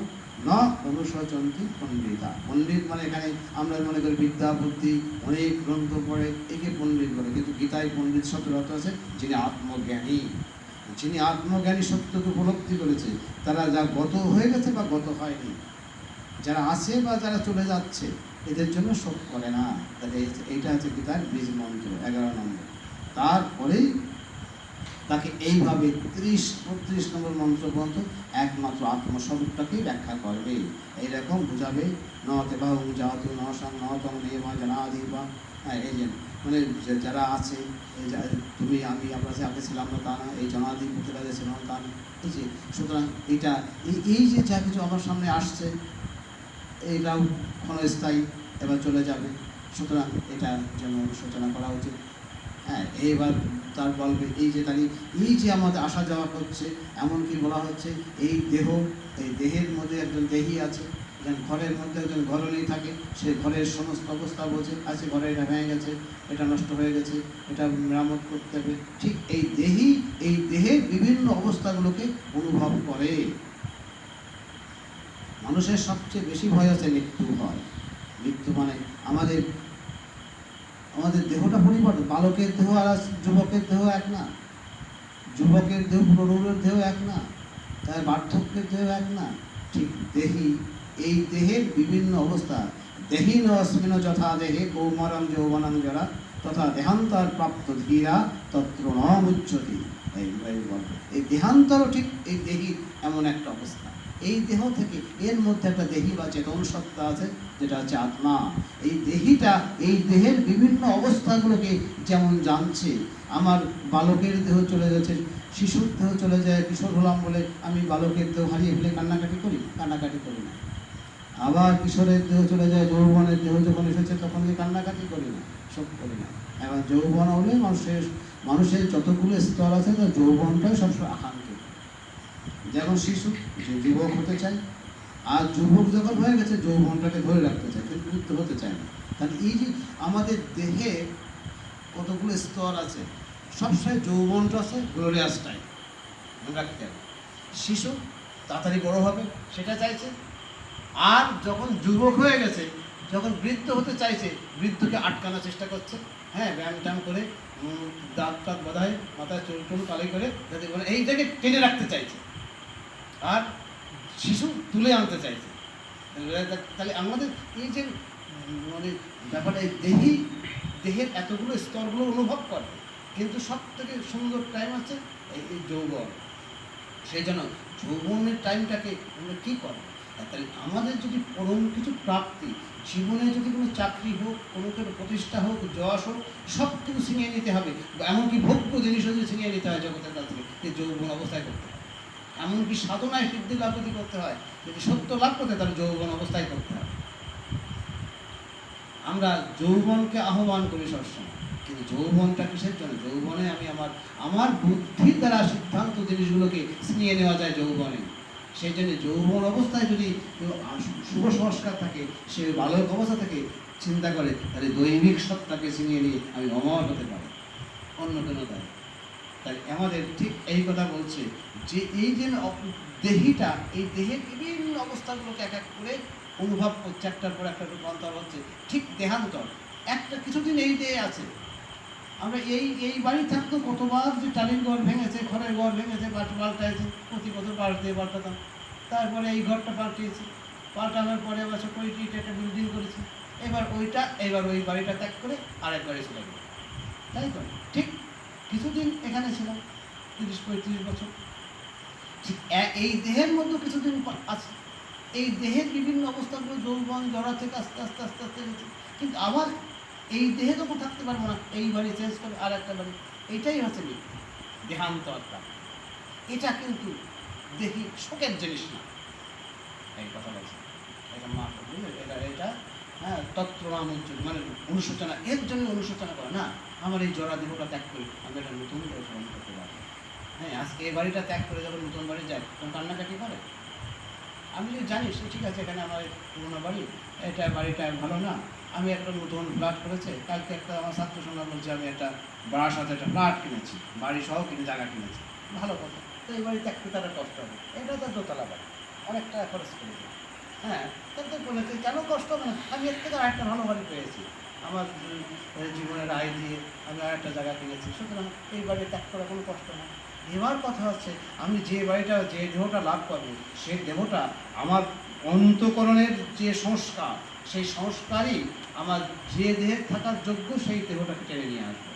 ন অনুশোচন্তি পণ্ডিতা। পণ্ডিত মানে এখানে আমরা মনে করি বিদ্যা বুদ্ধি অনেক গ্রন্থ পড়ে একে পণ্ডিত বলে, কিন্তু গীতায় পণ্ডিত শব্দের অর্থ আছে যিনি আত্মজ্ঞানী। যিনি আত্মজ্ঞানী সত্যকে উপলব্ধি করেছে, তারা যা গত হয়ে গেছে বা গত হয়নি, যারা আছে বা যারা চলে যাচ্ছে, এদের জন্য শোক করে না। তাহলে এইটা হচ্ছে গীতার বীজ মন্ত্র 11 নম্বর। তারপরেই তাকে এইভাবে 30-32 নম্বর মন্ত্র পর্যন্ত একমাত্র আত্মস্বরূপটাকেই ব্যাখ্যা করবে। এইরকম বোঝাবে নতে বাহু জাতু নসং নতম নিয়মা জনাধিপা। হ্যাঁ, এই যে মানে যারা আছে, তুমি আমি আমরা যে আগে ছিলাম না তা না, এই জনাধিপতিরা যে ছিলাম তা না, এই যে সুতরাং এটা এই যে যা কিছু আমার সামনে আসছে এইটাও ক্ষণস্থায়ী, এবার চলে যাবে। সুতরাং এটা যেন অনুশোচনা করা উচিত। হ্যাঁ, এইবার তার বলবে এই যে তাহলে এই যে আমাদের আসা যাওয়া করছে, এমনকি বলা হচ্ছে এই দেহ, এই দেহের মধ্যে একজন দেহী আছে, যেন ঘরের মধ্যে একজন ঘরণী থাকে, সে ঘরের সমস্ত অবস্থা বোঝে, আছে ঘরে এটা ভেঙে গেছে, এটা নষ্ট হয়ে গেছে, এটা মেরামত করতে হবে। ঠিক এই দেহী এই দেহের বিভিন্ন অবস্থাগুলোকে অনুভব করে। মানুষের সবচেয়ে বেশি ভয় আছে মৃত্যু ভয়। মৃত্যু মানে আমাদের দেহটা পরিবর্তন। বালকের দেহ আর যুবকের দেহ এক না, যুবকের দেহ প্রৌঢ়ের দেহ এক না, তাই বার্ধক্যের দেহ এক না। ঠিক দেহি, এই দেহের বিভিন্ন অবস্থা, দেহীন অস্মিন যথা দেহে কৌমারং যৌবনং জরা তথা দেহান্তর প্রাপ্ত ধীরা তত্র ন মুচ্যতি। এই দেহান্তরও ঠিক এই দেহি এমন একটা অবস্থা। এই দেহ থেকে এর মধ্যে একটা দেহি বা চেতন সত্তা আছে, যেটা হচ্ছে আত্মা। এই দেহিটা এই দেহের বিভিন্ন অবস্থাগুলোকে যেমন জানছে। আমার বালকের দেহ চলে যাচ্ছে, শিশুর দেহ চলে যায়, কিশোর হলাম বলে আমি বালকের দেহ হারিয়ে ফেলে কান্নাকাটি করি? কান্নাকাটি করি না। আবার কিশোরের দেহ চলে যায়, যৌবনের দেহ যখন এসেছে তখন কি কান্নাকাটি করি না? শোক করি না। এবার যৌবন হলে মানুষের যতগুলো স্তর আছে তার যৌবনটাই সবসময় আকাঙ্ক্ষিত। যেমন শিশু যে যুবক হতে চায়, আর যুবক যখন হয়ে গেছে যৌবনটাকে ধরে রাখতে চায়, কিন্তু মুক্ত হতে চায় না। তাহলে এই যে আমাদের দেহে কতগুলো স্তর আছে, সবসময় যৌবনটা আছে গ্লোরিয়াস টাইম রাখতে হবে। শিশু তাড়াতাড়ি বড় হবে সেটা চাইছে, আর যখন যুবক হয়ে গেছে, যখন বৃদ্ধ হতে চাইছে, বৃদ্ধকে আটকানোর চেষ্টা করছে। হ্যাঁ, ব্যায়াম ট্যাম করে দাঁত টাত বাঁধায়, মাথায় চুল টুল কালি করে যাতে এইটাকে টেনে রাখতে চাইছে, আর শিশু তুলে আনতে চাইছে। তাহলে আমাদের এই যে মানে ব্যাপারটা, এই দেহের এতগুলো স্তরগুলো অনুভব করে, কিন্তু সব থেকে সুন্দর টাইম আছে এই যৌবন। সেই জন্য যৌবনের টাইমটাকে আমরা কী করবো? তাহলে আমাদের যদি পরম কিছু প্রাপ্তি, জীবনে যদি কোনো চাকরি হোক, কোনো প্রতিষ্ঠা হোক, যশ হোক, সব কিছু ছিনিয়ে নিতে হবে, এমনকি ভোগ্য জিনিসও যদি ছিনিয়ে নিতে হয় জগতের কাছ থেকে, এই যৌবন অবস্থায় করতে হবে। এমনকি সাধনায় সিদ্ধি লাভ যদি করতে হয়, যদি সত্য লাভ করতে, তাহলে যৌবন অবস্থায় করতে হবে। আমরা যৌবনকে আহ্বান করি সবসময়, কিন্তু যৌবনটা কিসের জন্য? যৌবনে আমি আমার বুদ্ধির দ্বারা সিদ্ধান্ত জিনিসগুলোকে ছিনিয়ে নেওয়া যায় যৌবনে। সেই জন্য যৌবন অবস্থায় যদি শুভ সংস্কার থাকে, সে বালক অবস্থা থেকে চিন্তা করে, তাহলে দৈবিক সত্তাকে ছিনিয়ে নিয়ে আমি অমর হতে পারি, অন্য কোনো তাই। তাই আমাদের ঠিক এই কথা বলছে যে এই যে দেহিটা, এই দেহের বিভিন্ন অবস্থাগুলোকে এক এক করে অনুভব করছে, একটার পর একটা রূপান্তর হচ্ছে। ঠিক দেহান্তর একটা কিছুদিন এই দেহে আছে। আমরা এই বাড়ি থাকতো কতবার যে টালির ঘর ভেঙেছে, খড়ের ঘর ভেঙেছে, পাল্টাইছে, প্রতি বছর পাল্টাতাম। তারপরে এই ঘরটা পাল্টানোর পরে এবছর কইটিতে একটা বিল্ডিং করেছি। এবার ওই বাড়িটা ত্যাগ করে আরেক বাড়ি চলে গেল, তাই তো? ঠিক কিছুদিন এখানে ছিলাম, 30-35 বছর। ঠিক এই দেহের মধ্যে কিছুদিন আছে, এই দেহের বিভিন্ন অবস্থাগুলো যৌবন জড়া থেকে আস্তে আস্তে আস্তে আস্তে গেছে। কিন্তু আবার এই দেহে তখন থাকতে পারবো না, এই বাড়ি চেঞ্জ করে আর একটা বাড়ি। এইটাই হচ্ছে দেহান্তরটা। এটা কিন্তু দেখি শোকের জিনিস না, এই কথা বলছে এটা মা এটা হ্যাঁ তত্ত্ব নাম মানে অনুশোচনা, এর জন্য অনুশোচনা করে না। আমার এই জরা দেহটা ত্যাগ করি, আমি এটা নতুন করে স্মরণ করতে পারি। হ্যাঁ, আজকে এই বাড়িটা ত্যাগ করে যখন নতুন বাড়ি যায় তখন কান্নাকাটি করে। আমি যদি জানি সে ঠিক আছে, এখানে আমার পুরোনো বাড়ি, এটা বাড়িটা ভালো না, আমি একটা নতুন ফ্ল্যাট করেছে। কালকে একটা আমার ছাত্র সন্ধ্যা বলছে আমি একটা বাড়ার সাথে একটা ফ্ল্যাট কিনেছি, বাড়ি সহ কিনে জায়গা কিনেছি, ভালো কথা। তো এই বাড়ি ত্যাগ করতে তারা কষ্ট হবে। এটা তো দোতলা বাড়ি, অনেকটা খরচ করেছে, হ্যাঁ, তাতে বলেছে কেন কষ্ট হবে না, আমি এর থেকে আরেকটা ভালো বাড়ি পেয়েছি, আমার জীবনের আয় দিয়ে আমি আরেকটা জায়গা কিনেছি, সুতরাং এই বাড়ি ত্যাগ করা কোনো কষ্ট না। এবার কথা হচ্ছে আমি যে বাড়িটা যে দেহটা লাভ করবো সেই দেহটা আমার অন্তঃকরণের যে সংস্কার, সেই সংস্কারই আমার যে দেহে থাকার যোগ্য সেই দেহটাকে টেনে নিয়ে আসবে।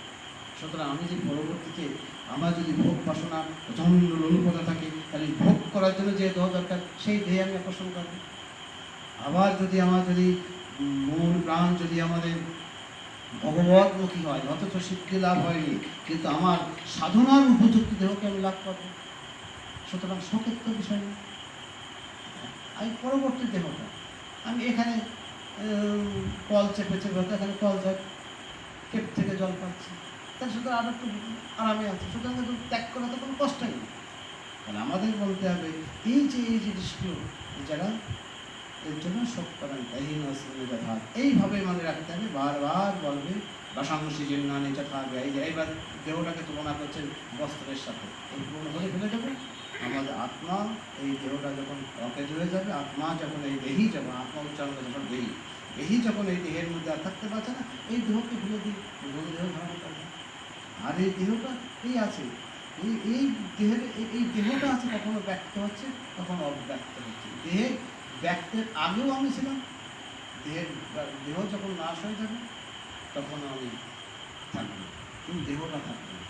সুতরাং আমি যে পরবর্তীতে আমার যদি ভোগ বাসনা প্রচণ্ড লোলুপতা থাকে, তাহলে ভোগ করার জন্য যে দেহ দরকার সেই দেহে আমি আকর্ষণ করব। আবার যদি আমার যদি মূল প্রাণ যদি আমাদের ভগবতমুখী হয়, অথচ সিদ্ধি লাভ হয়নি, কিন্তু আমার সাধনার উপযুক্ত দেহকে আমি লাভ করব, সুতরাং শোকের তো বিষয় নেই। আমি পরবর্তী দেহটা আমি এখানে কল চেপে চেপে হয়তো এখানে কল যায় টেপ থেকে জল পাচ্ছি, তাহলে সুতরাং আরো একটু আরামে আছে, সুতরাং কিন্তু ত্যাগ করা তো কোনো কষ্ট নেই। তাহলে আমাদের বলতে হবে এই যে জিনিসগুলো যারা এর জন্য শোক করেন এইভাবে মনে রাখতে হবে, বারবার বলবে বাসাংশী জিন্নানি যথা ব্যয়। এইবার দেহটাকে তুলনা করছেন বস্ত্রের সাথে, এই পুরনো হয়ে ফেলে যাবে আমাদের আত্মা, এই দেহটা যখন অকেজ হয়ে যাবে, আত্মা যখন এই দেহি যখন আত্মা উচ্চারণ যখন দেহি যখন এই দেহের মধ্যে আর থাকতে পারছে না, এই দেহকে ভুলে দিই, ভুলে দেহ ধারণ করবে। আর এই দেহটা এই আছে, এই দেহের এই দেহটা আছে, কখনো ব্যক্ত হচ্ছে কখনো অব্যক্ত হচ্ছে। দেহের ব্যক্তের আগেও আমি ছিলাম, দেহ যখন নাশ হয়ে যাবে তখন আমি থাকবো, কিন্তু দেহটা থাকবে না।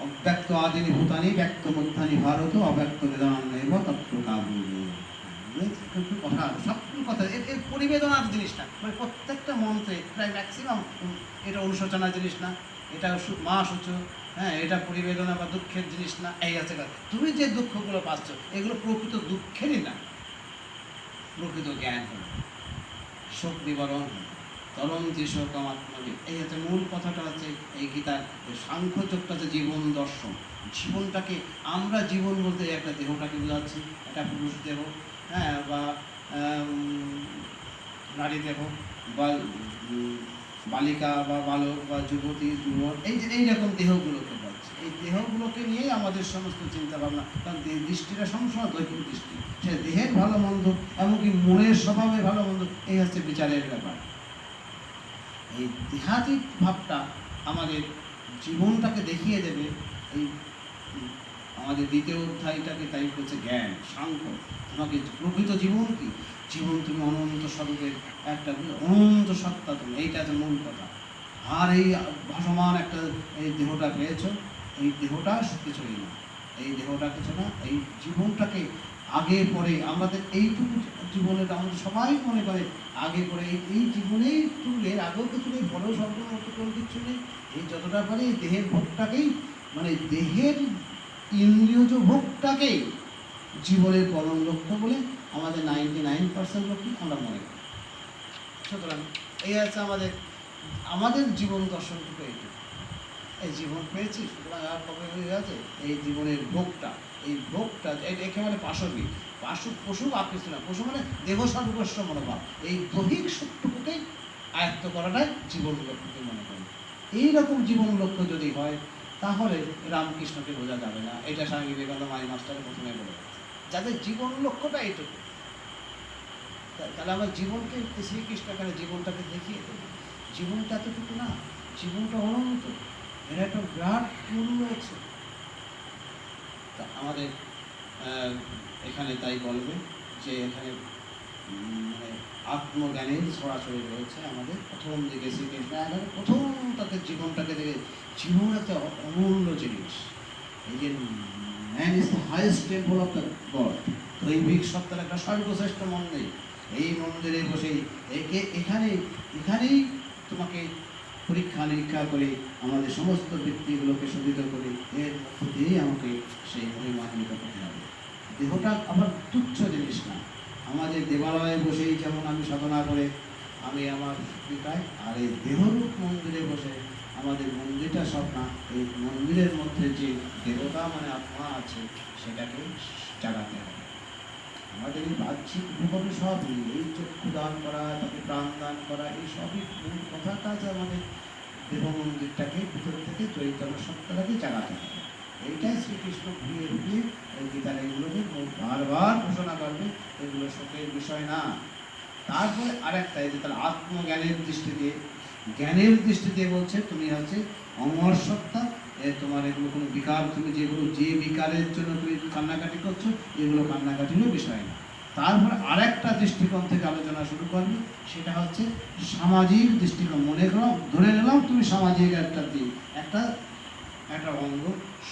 অব্যক্ত আদিনি ভূতানি ব্যক্ত মধ্যানি ভারত অব্যক্ত বেদান নেব তত্ত্ব কাবুল। কথা সবগুলো কথা এর পরিবেদনার জিনিস না, মানে প্রত্যেকটা মন্ত্রে প্রায় ম্যাক্সিমাম এটা অনুশোচনার জিনিস না, এটা মা সূচক, হ্যাঁ, এটা পরিবেদনা বা দুঃখের জিনিস না। এই আছে তুমি যে দুঃখগুলো পাচ্ছ এগুলো প্রকৃত দুঃখেরই না, প্রকৃত জ্ঞান হল, শোক নিবারণ হল, তরন্তি শোকমাত্মবিদ। এই হচ্ছে মূল কথাটা, হচ্ছে এই গীতার সাংখ্য যোগটা হচ্ছে জীবন দর্শন। জীবনটাকে আমরা জীবন বলতে একটা দেহটাকে বোঝাচ্ছি, একটা পুরুষ দেহ, হ্যাঁ, বা নারী দেহ, বা বালিকা বা বালক বা যুবতী যুবক, এই যে এইরকম দেহগুলোকে বলছে। এই দেহগুলোকে নিয়েই আমাদের সমস্ত চিন্তা ভাবনা, কারণ দৃষ্টিটা সবসময় দৈহিক দৃষ্টি, সে দেহের ভালো মন্দ এমনকি মনের স্বভাবের ভালো মন্দ, এই হচ্ছে বিচারের ব্যাপার। এই দেহাতীত ভাবটা আমাদের জীবনটাকে দেখিয়ে দেবে। এই আমাদের দ্বিতীয় অধ্যায়টাকে তাই হচ্ছে জ্ঞান সাংখ্য। তোমাকে প্রকৃত জীবন কি, জীবন তুমি অনন্ত স্বরূপের একটা অনন্ত সত্তা, তুমি এইটা হচ্ছে মূল কথা। আর এই ভাসমান একটা এই দেহটা পেয়েছ, এই দেহটা কিছুই না, এই দেহটা কিছু না। এই জীবনটাকে আগে পরে আমাদের এইটুকু জীবনের আমাদের সবাই মনে করে আগে করে এই জীবনেই এর আগেও কিছু নেই, পরেও সম্পূর্ণ কোনো কিছু নেই। এই যতটা পারে এই দেহের ভোগটাকেই, মানে দেহের ইন্দ্রিয়জ ভোগটাকেই জীবনের পরম লক্ষ্য বলে আমাদের 99% লোকই আমরা মনে করি। সুতরাং এই আছে আমাদের জীবন দর্শনটুকু এইটুকু। এই জীবন পেয়েছি, সুতরাং আর কবে হয়ে গেছে এই জীবনের ভোগটা, এই ভোগটা একেবারে পাশবিক, পশু বা কিছু না, পশু মানে দেহ সর্বস্ব মনোভাব, এই দৈহিক সত্যটুকুকেই আয়ত্ত করাটাই জীবন লক্ষ্যকে মনে করি। এইরকম জীবন লক্ষ্য যদি হয় তাহলে রামকৃষ্ণকে বোঝা যাবে না। এটা স্বামী বিবেকানন্দ মাই মাস্টারে প্রথমে বলে যাদের জীবন লক্ষ্যটা এইটুকু, তাহলে আমার জীবনকে শ্রীকৃষ্ণ কেন জীবনটাকে দেখিয়ে দেবে। জীবনটা এতটুকু না, জীবনটা অনন্ত, এর একটা বিরাট মূল্য আছে। তা আমাদের এখানে তাই বলবে যে এখানে মানে আত্মজ্ঞানের ছড়াছড়ি রয়েছে। আমাদের প্রথম দিকে শ্রীকৃষ্ণ প্রথম তাদের জীবনটাকে দেখে, জীবন একটা অমূল্য জিনিস। এই যে man is the highest temple of the god, দৈবিক সত্তার একটা সর্বশ্রেষ্ঠ মন্দির। এই মন্দিরে বসেই এখানেই তোমাকে পরীক্ষা নিরীক্ষা করে আমাদের সমস্ত বৃত্তিগুলোকে শোধিত করে এর মধ্য দিয়েই আমাকে সেই মহিমান্বিত করতে হবে। দেহটা আবার তুচ্ছ জিনিস না। আমাদের দেবালয়ে বসেই যেমন আমি সাধনা করে আমি আমার পিতায়, আর এই দেহরূপ মন্দিরে বসে আমাদের মন্দিরটা সব না, এই মন্দিরের মধ্যে যে দেবতা মানে আত্মা আছে সেটাকে জাগাতে হবে। আমাদের এই বাহ্যিক উপকরণ সবই, এই চক্ষু দান করা, তাকে প্রাণ দান করা, এই সবই কথার কাজ। আমাদের দেহ মন্দিরটাকে ভিতর থেকে চৈতন্য সত্তাটাকে জাগাতে হবে। এইটাই শ্রীকৃষ্ণ ঘুরিয়ে ঘুরিয়ে এই গীতার এইগুলোকে বারবার ঘোষণা করবে, এগুলো শোকের বিষয় না। তারপরে আরেকটা, এই যে তার আত্মজ্ঞানের দৃষ্টি দিয়ে, জ্ঞানের দৃষ্টি দিয়ে বলছে তুমি হচ্ছে অমর সত্তা, তোমার এগুলো কোনো বিকার, তুমি যেগুলো যে বিকারের জন্য তুমি কান্নাকাটি করছো, এগুলো কান্নাকাটিরও বিষয় না। তারপরে আরেকটা দৃষ্টিকোণ থেকে আলোচনা শুরু করবে, সেটা হচ্ছে সামাজিক দৃষ্টিকোণ। মনে করো, ধরে নিলাম তুমি সামাজিক একটা দিক, একটা অঙ্গ,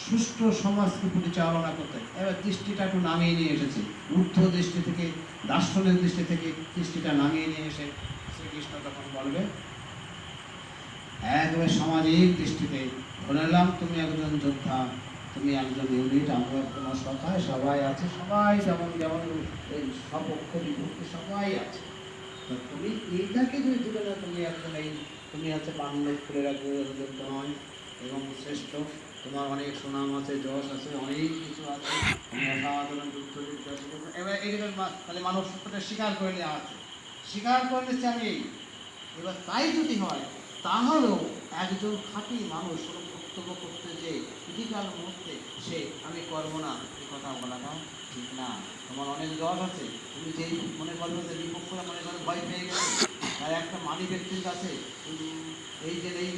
সুষ্ঠু সমাজকে পরিচালনা করতে, এবার দৃষ্টিটা একটু নামিয়ে নিয়ে এসেছে, ঊর্ধ্ব দৃষ্টি থেকে, দার্শনিক দৃষ্টি থেকে দৃষ্টিটা নামিয়ে নিয়ে এসে শ্রীকৃষ্ণ তখন বলবে একবারে সামাজিক দৃষ্টিতে, ধরে নিলাম তুমি একজন যোদ্ধা, তুমি একজন ইউনিট, আমরা তোমার সখায় সবাই আছে, সবাই যেমন যেমন এই সপক্ষ বিভক্তি সবাই আছে, তো তুমি এইটাকে যদি ধরে নাও, তুমি একজন এই, তুমি হচ্ছে পাণ্ডব ফুলের একজন নয় এবং শ্রেষ্ঠ, তোমার অনেক সুনাম আছে, যশ আছে, অনেক কিছু আছে, তুমি অসাধারণ যুদ্ধবিদ্যা আছে, এবার এইরকম তাহলে মানব সত্যটা স্বীকার করে নেওয়া আছে, স্বীকার করে নিচ্ছে আমি। এবার তাই যদি হয়, তাহলেও একজন খাঁটি মানুষ কোনো বক্তব্য করতে যে ক্রিটিক্যাল মুহূর্তে সে আমি করবো না, এই কথা বলাটা ঠিক না। তোমার অনেক যশ আছে, তুমি যেই মনে করবে যে বিপক্ষরা মনে করে ভয় পেয়ে গেছে, তার একটা মানি ব্যক্তির কাছে এই যে এই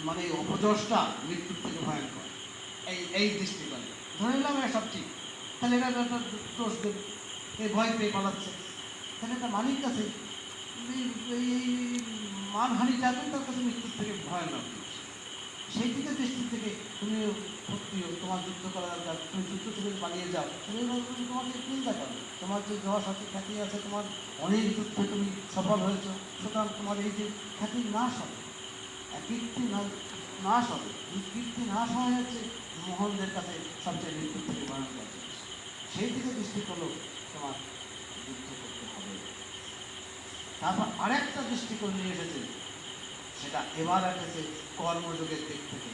মানে অপযশটা মৃত্যুর থেকে ভয়ঙ্কর, এই দৃষ্টিকোণে ধরে নিলাম এটা সব ঠিক, তাহলে এটা একটা দোষ দেবে, এই ভয় পেয়ে পালাচ্ছে, তাহলে একটা মানির কাছে এই মানহানিটা তার কাছে মৃত্যুর থেকে ভয়ানক। সেই দিকে দৃষ্টি থেকে তুমি ভক্তি হোক, তোমার যুদ্ধ করা দরকার, তুমি যুদ্ধ থেকে পালিয়ে যাও, তুমি তোমাকে চিন্তা করো, তোমার যে যশ আছে, খ্যাতি আছে, তোমার অনেক যুদ্ধে তুমি সফল হয়েছো, সুতরাং তোমার এই যে খ্যাতি নাশ হবে, কীর্তি নাশ হবে, এই কীর্তি নাশ হয়ে যাচ্ছে মোহনদের কাছে সবচেয়ে মৃত্যুর থেকে ভয়ঙ্কর। সেই দিকে দৃষ্টি করলেও তোমার যুদ্ধ করতে হবে। তারপর আরেকটা দৃষ্টিকোণ নিয়ে এসেছে, সেটা এবার এসেছে কর্মযোগের দিক থেকে।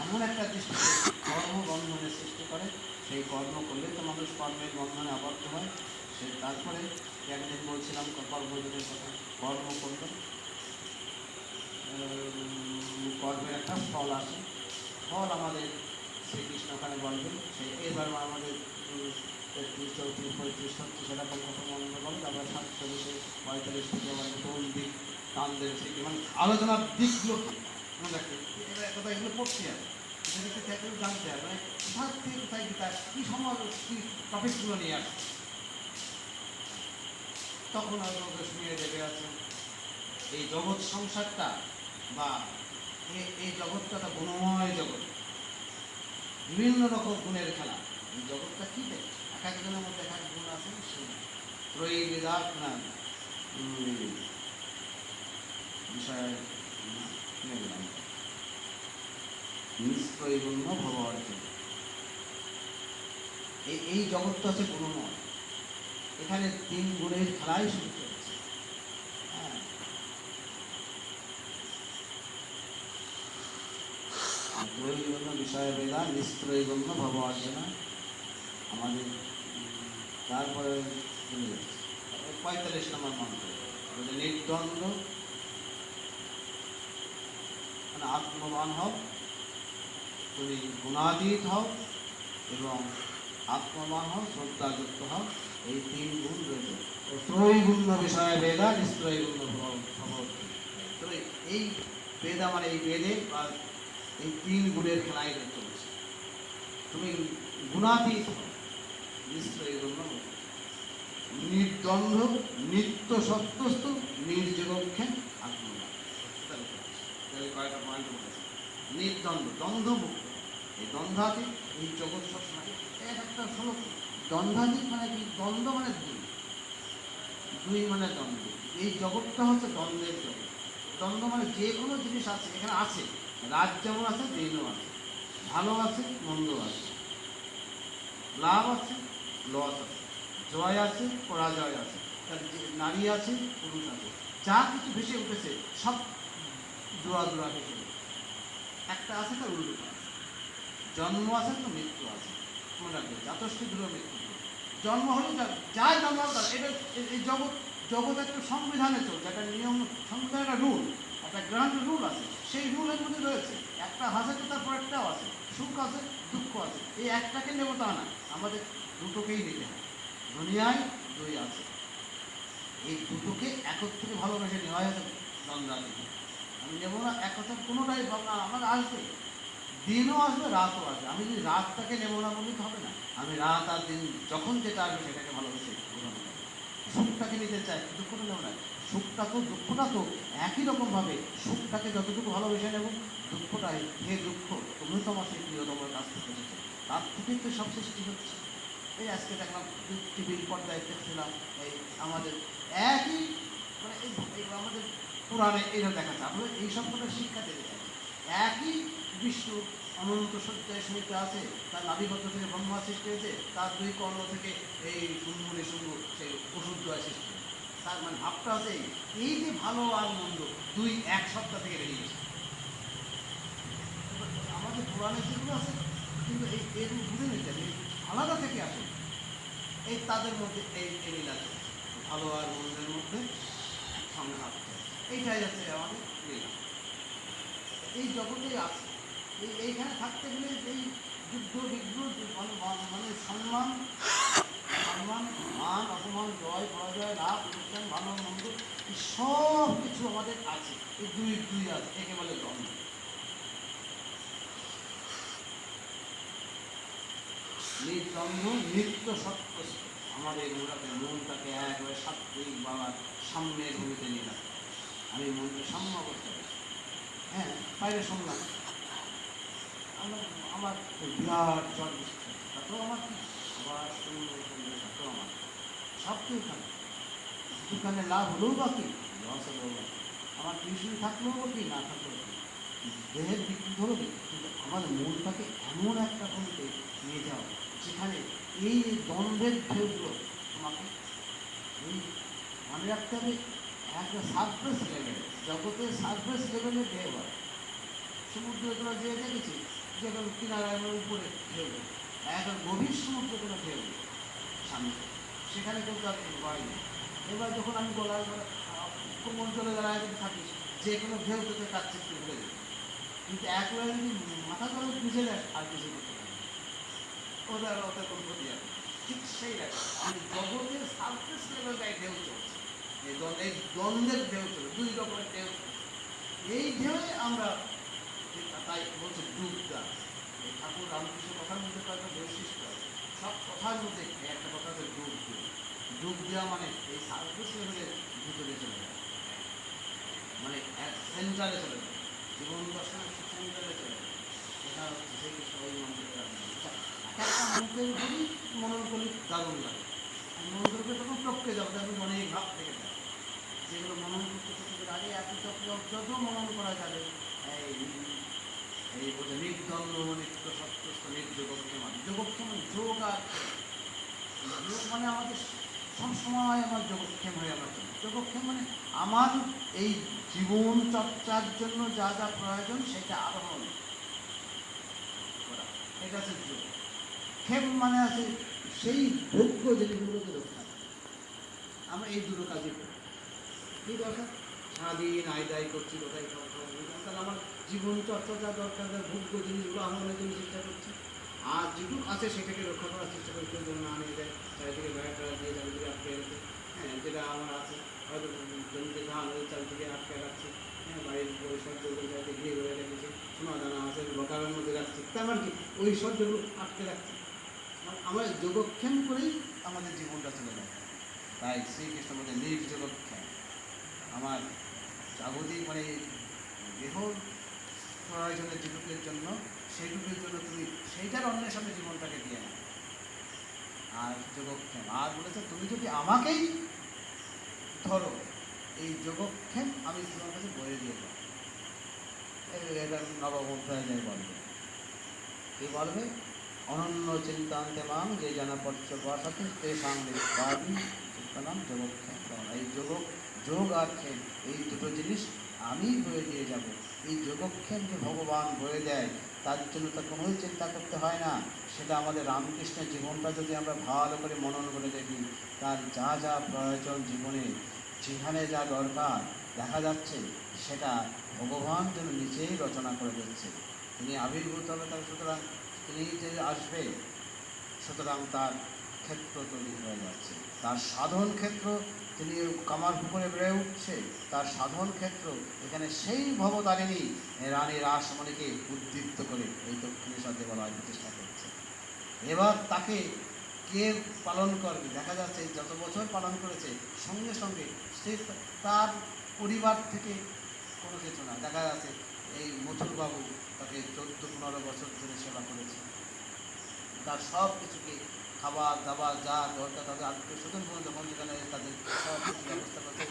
এমন একটা দৃষ্টিতে কর্মবন্ধনের সৃষ্টি করে, সেই কর্ম করলে তো মানুষ কর্মের বন্ধনে আবদ্ধ হয়। সে তারপরে একদিন বলছিলাম কর্মযোগের কথা, কর্ম করলে কর্মের একটা ফল আসে, ফল আমাদের শ্রীকৃষ্ণ ওখানে বলবেন। সে এবার আমাদের 33, 34, 35, 36 সেরকম কথা মনে বলবো, তারপরে 47, 45 থেকে আমাদের কোন দিক টান দেবে, সেটি মানে আলোচনার দিকগুলো মনে রাখতে কথা, এগুলো পড়তে হবে, এটাকে জানতে হবে, মানে কোথায় থেকে কোথায় গীতায় কী সমাজ কী টপিকগুলো নিয়ে আসে, তখন আমাদের শুনিয়ে দেবে আছে এই জগৎ সংসারটা বা এই জগৎটা একটা গুণময় জগৎ, বিভিন্ন রকম গুণের খেলা। এই জগৎটা কী দেখে, এক একজনের মধ্যে এক এক গুণ আছে, সেই ত্রয়ী বেদাত না বিষয় নিশ্চয়ই গুণ্য ভব অর্জন। এই জগৎটা হচ্ছে গুণময়, এখানে 3 গুণের খেলাই শুরু করেছে। ত্রয়ীগুণ্য বিষয় বেদা নিশ্চয়গুণ্য ভব অর্জনা। আমাদের তারপরে 45 নম্বর মন্ত্র, নির্দ্বন্দ্ব, মানে আত্মবান হও, তুমি গুণাতীত হও এবং আত্মবান হও, শ্রদ্ধাযুক্ত হও, এই 3 গুণ রয়েছে। ত্রয়ীগুণ্য বিষয় বেদা নিশ্চয়গুণ্য ভব। এই বেদা মানে এই বেদে বা এই 3 গুণের খেলাই চলছে। তুমি গুণাতীত হও, নিশ্চয়গুণ্য, নির্দ্বন্দ্ব, নিত্য সত্যস্থ, নির্যোগক্ষে আত্মবান। কয়েকটা পয়েন্ট বলেছে, নির্দ্বন্দ্ব, দ্বন্দ্বমুক্ত, এই দ্বন্দ্বাতীত, এই জগৎ সবসময় একটা হলো দ্বন্দ্বাতীত, মানে কি, দ্বন্দ্ব মানে দুই মানে দ্বন্দ্ব, এই জগৎটা হচ্ছে দ্বন্দ্বের জগৎ। দ্বন্দ্ব মানে যে কোনো জিনিস আছে, এখানে আছে, রাজ যেমন আছে, দিনও আছে, ভালো আছে, মন্দ আছে, লাভ আছে, লস আছে, জয় আছে, পরাজয় আছে, নারী আছে, পুরুষ আছে, যা কিছু ভেসে উঠেছে সব জোড়া জোড়া ভেসে উঠেছে, একটা আছে তার উল্টো আছে, জন্ম আছে তো মৃত্যু আছে, মনে রাখবে জাতষ্ঠী দূর মৃত্যু, জন্ম হলো যাই জন্ম, এটা এই জগৎ একটা সংবিধানে চলছে, একটা নিয়ম, সংবিধানের একটা রুল, একটা গ্রান্ড রুল আছে, সেই রুলের মধ্যে রয়েছে, একটা হাসাতে তারপর একটাও আছে, সুখ আছে, দুঃখ আছে, এই একটাকে নেব তা না, আমাদের দুটোকেই নিতে হয়। দুনিয়ায় দুই আছে, এই দুটোকে একত্রে ভালোবেসে নেওয়া যাবে দ্বন্দ্বাতীত। আমি নেব না এক কথা কোনোটাই ভাবনা আমার আসবে, দিনও আসবে রাতও আসবে। আমি যদি রাতটাকে নেব না বলি তো হবে না, আমি রাত আর দিন যখন যেটা আসবে সেটাকে ভালোবেসে গ্রহণ করব। সুখটাকে নিতে চাই, দুঃখটা নেব না। সুখটা তো দুঃখটা তো একই রকমভাবে, সুখটাকে যতটুকু ভালোবেসে নেব, দুঃখটাই হে দুঃখ তুমি তো আমার সেই প্রিয়তমের কাছ থেকে এসেছো, তার থেকেই তো সব সৃষ্টি হচ্ছে। এই আজকে দেখলাম টিভির পর্দায় দেখছিলাম, এই আমাদের একই মানে এই আমাদের পুরাণে এইটা দেখাচ্ছে, আমরা এই সম্পর্কে শিক্ষা দিতে চাই। একই বিষ্ণু অনন্ত সত্যায় সমিতি আছে, তার নাভিগত থেকে ব্রহ্মা সৃষ্টি হয়েছে, তার দুই কর্ণ থেকে এই শুম্ভুরে শুম্ভ সেই ওষুধ সৃষ্টি হয়েছে। তার মানে ভাবটা আছে এই যে ভালো আর মন্দ দুই এক সপ্তাহ থেকে বেরিয়েছে। আমাদের পুরাণে যেগুলো আছে কিন্তু এই এর বুঝে নিতে হবে আলাদা থেকে আসে, এই তাদের মধ্যে এই মিল আছে, ভালো আর মন্দের মধ্যে সংঘাত, এইটাই হচ্ছে আমাদের লীলা। এই জগতেই আছে, এইখানে থাকতে গেলে এই যুদ্ধ বিগ্রহ মানে সম্মান সম্মান মান অপমান জয় পরাজয় লাভ লোকসান ভালো মন্দ সব কিছু আমাদের আছে, এই দুই দুই আছে, একে বলে দ্বন্দ্ব। নির্দ্বন্দ্ব নিত্য সত্য আমাদের মনটাকে একবারে সাত্বিক বাবার সাম্যের ভূমিতে নিয়ে রাখতে হবে। আমি মনকে সাম্য করতে পারি, হ্যাঁ বাইরে শুনলাম আমার বিরাট জ্বর বসছে, তাতেও আমার কি আবার তাতেও আমার সব তো এখানে দোকানে লাভ হলেও বা কি লস হলেও বা আমার টিউশন থাকলেও বা কি না থাকলেও কি দেহের বিক্রি হলো কি, কিন্তু আমার মনটাকে এমন একটা ভূমিতে নিয়ে যাও যেখানে এই দ্বন্দ্বের ঢেউগুলো তোমাকে এই মনে রাখতে হবে একটা সারফেস লেভেলে, জগতের সারফেস লেভেলে ঢেউ হয়। সমুদ্রগুলো যে দেখেছি যেগুলো কিনারায় উপরে ঢেউ, এখন গভীর সমুদ্রগুলো ঢেউ সামনে, সেখানে কিন্তু আর ভয় নেই। এবার যখন আমি গলায় কোমল জলে দাঁড়ায় যদি থাকিস যে কোনো ঢেউ তোকে কাছে ভুলে যাবে, কিন্তু একবারে যদি মাথা জলে ভিজে দেয় আর কিছু করতে পারে ওদের ওদের কোনো ক্ষতি হবে। ঠিক সেই রকম আমি জগতের সারফেস লেভেলটাই ঢেউ চলছে, এই দ্বন্দ্বের ঢেউ চলছে, দুই রকমের ঢেউ। এই ঢেউয়ে আমরা তাই বলছে ডুব দেওয়া। এই ঠাকুর রামকৃষ্ণ কথার মধ্যে কয়েকটা বৈশিষ্ট্য আছে, সব কথার মধ্যে একটা কথা হচ্ছে ডুব দেওয়া। ডুব দেওয়া মানে এই সার্ভিস লেভেলের ভিতরে চলে যায়, মানে এক সেন্টারে চলে যায়, জীবন দর্শনের সেন্টারে চলে যায়। এটা হচ্ছে সেই সবাই মন্ত্রের একটা মন্ত্রের উপরই মনন করলে দারুণ লাগে। মন্ত্রকে তখন টপকে যাবে, তখন মনে ভাব থেকে যায়, যেগুলো মনন করতে করতে আগে এত যত মনন করা যাবে এই বলে নির্দ্বন্দ্ব নিত্য সত্যস্থ নির্যোগক্ষেম। যোগক্ষেম যোগ আর যোগ মানে আমাদের সবসময় আমার যোগক্ষেম হয়ে আমার জন্য, যোগক্ষেম মানে আমার এই জীবন চর্চার জন্য যা যা প্রয়োজন সেটা আরোহণ করা, এটা হচ্ছে যোগ। ক্ষেম মানে আছে সেই ভোগ্য জিনিসগুলোকে রক্ষা করা। আমরা এই দুটো কাজই করি, কি দরকার সারাদিন আয় দায় করছি কোথায় তাহলে আমার জীবন চর্চা যা দরকার ভোগ্য জিনিসগুলো আহরণের জন্য চেষ্টা করছি, আর যেটুকু আছে সেটাকে রক্ষা করার চেষ্টা করি, কেউ যেন না নিয়ে যায়, চারিদিকে বেড়া দিয়ে চারিদিকে আটকে রেখে, হ্যাঁ যেটা আমার আছে হয়তো জমিতে ধান ওই চারিদিকে আটকে রাখছি, হ্যাঁ বাড়ির পরিসর্যগুলো যাতে ঘিরে ঘুরে রেখেছি, সোনা দানা আছে বকারের মধ্যে রাখছি, তার মানে কি ওই সর্যগুলো আটকে রাখছি, আমরা যোগক্ষেম করেই আমাদের জীবনটা চলে যায়। তাই শ্রীকৃষ্ণ বলতে নির্যোগক্ষেম, আমার জাগতিক মানে দেহ প্রয়োজনের যেটুকুর জন্য সেইটুকুর জন্য তুমি সেইটার অন্বেষণে জীবনটাকে দিয়ে নাও। আর যোগক্ষেম আর বলেছে তুমি যদি আমাকেই ধরো এই যোগক্ষেম আমি তোমার কাছে বয়ে দিয়ে যাবো। এটা নবম অধ্যায় যায় বলবে, কি বলবে অনন্য চিন্তান্তে মাং যে জানা পশ্চ বসাতে তে সামনে নাম যোগক্ষেম। এই যোগ আর ক্ষেম এই দুটো জিনিস আমি বয়ে দিয়ে যাব। এই যোগক্ষেম যে ভগবান বয়ে দেয় তার জন্য তো কোনোই চিন্তা করতে হয় না। সেটা আমাদের রামকৃষ্ণের জীবনটা যদি আমরা ভালো করে মনন করে দেখি, তার যা যা প্রয়োজন জীবনে যেখানে যা দরকার দেখা যাচ্ছে সেটা ভগবান যেন নিজেই রচনা করে দিচ্ছে। তিনি আবির্ভূত হবে, তার সুতরাং তিনি যে আসবে, সুতরাং তার ক্ষেত্র তৈরি হয়ে যাচ্ছে, তার সাধন ক্ষেত্র, তিনি কামার পুকুরে বেড়ে উঠছে, তার সাধন ক্ষেত্র এখানে সেই ভবতারিণী রানী রাসমণিকে উদ্দীপ্ত করে এই দক্ষিণেশ্বর দেবালয় প্রতিষ্ঠা করছে। এবার তাকে কে পালন করবে? দেখা যাচ্ছে যত বছর পালন করেছে সঙ্গে সঙ্গে সে তার পরিবার থেকে কোনো কিছু না, দেখা যাচ্ছে এই মথুরবাবু তাকে 14-15 বছর ধরে সেবা করেছে, তার সব কিছুকে খাবার দাবার যা দরকার, তাদের আত্মীয় স্বজন যখন যেখানে তাদের সব কিছু ব্যবস্থা করছে,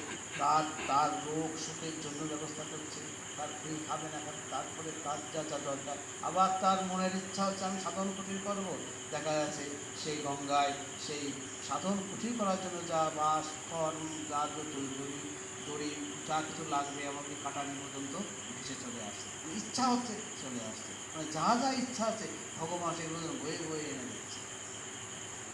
তার রোগ সুখের জন্য ব্যবস্থা করছে, তার ফ্রি খাবে না খাবে, তারপরে তার যা যা দরকার। আবার তার মনের ইচ্ছা হচ্ছে আমি সাধন কুটির করবো, দেখা যাচ্ছে সেই গঙ্গায় সেই সাধন কুটির করার জন্য যা বাঁশ খড় যা দড়ি যা কিছু লাগবে আমাকে কাটানি পর্যন্ত ভেসে চলে আসছে, ইচ্ছা হচ্ছে চলে আসছে, মানে যা যা ইচ্ছা আছে ভগবান সেগুলো বয়ে বয়ে এনে দিচ্ছে।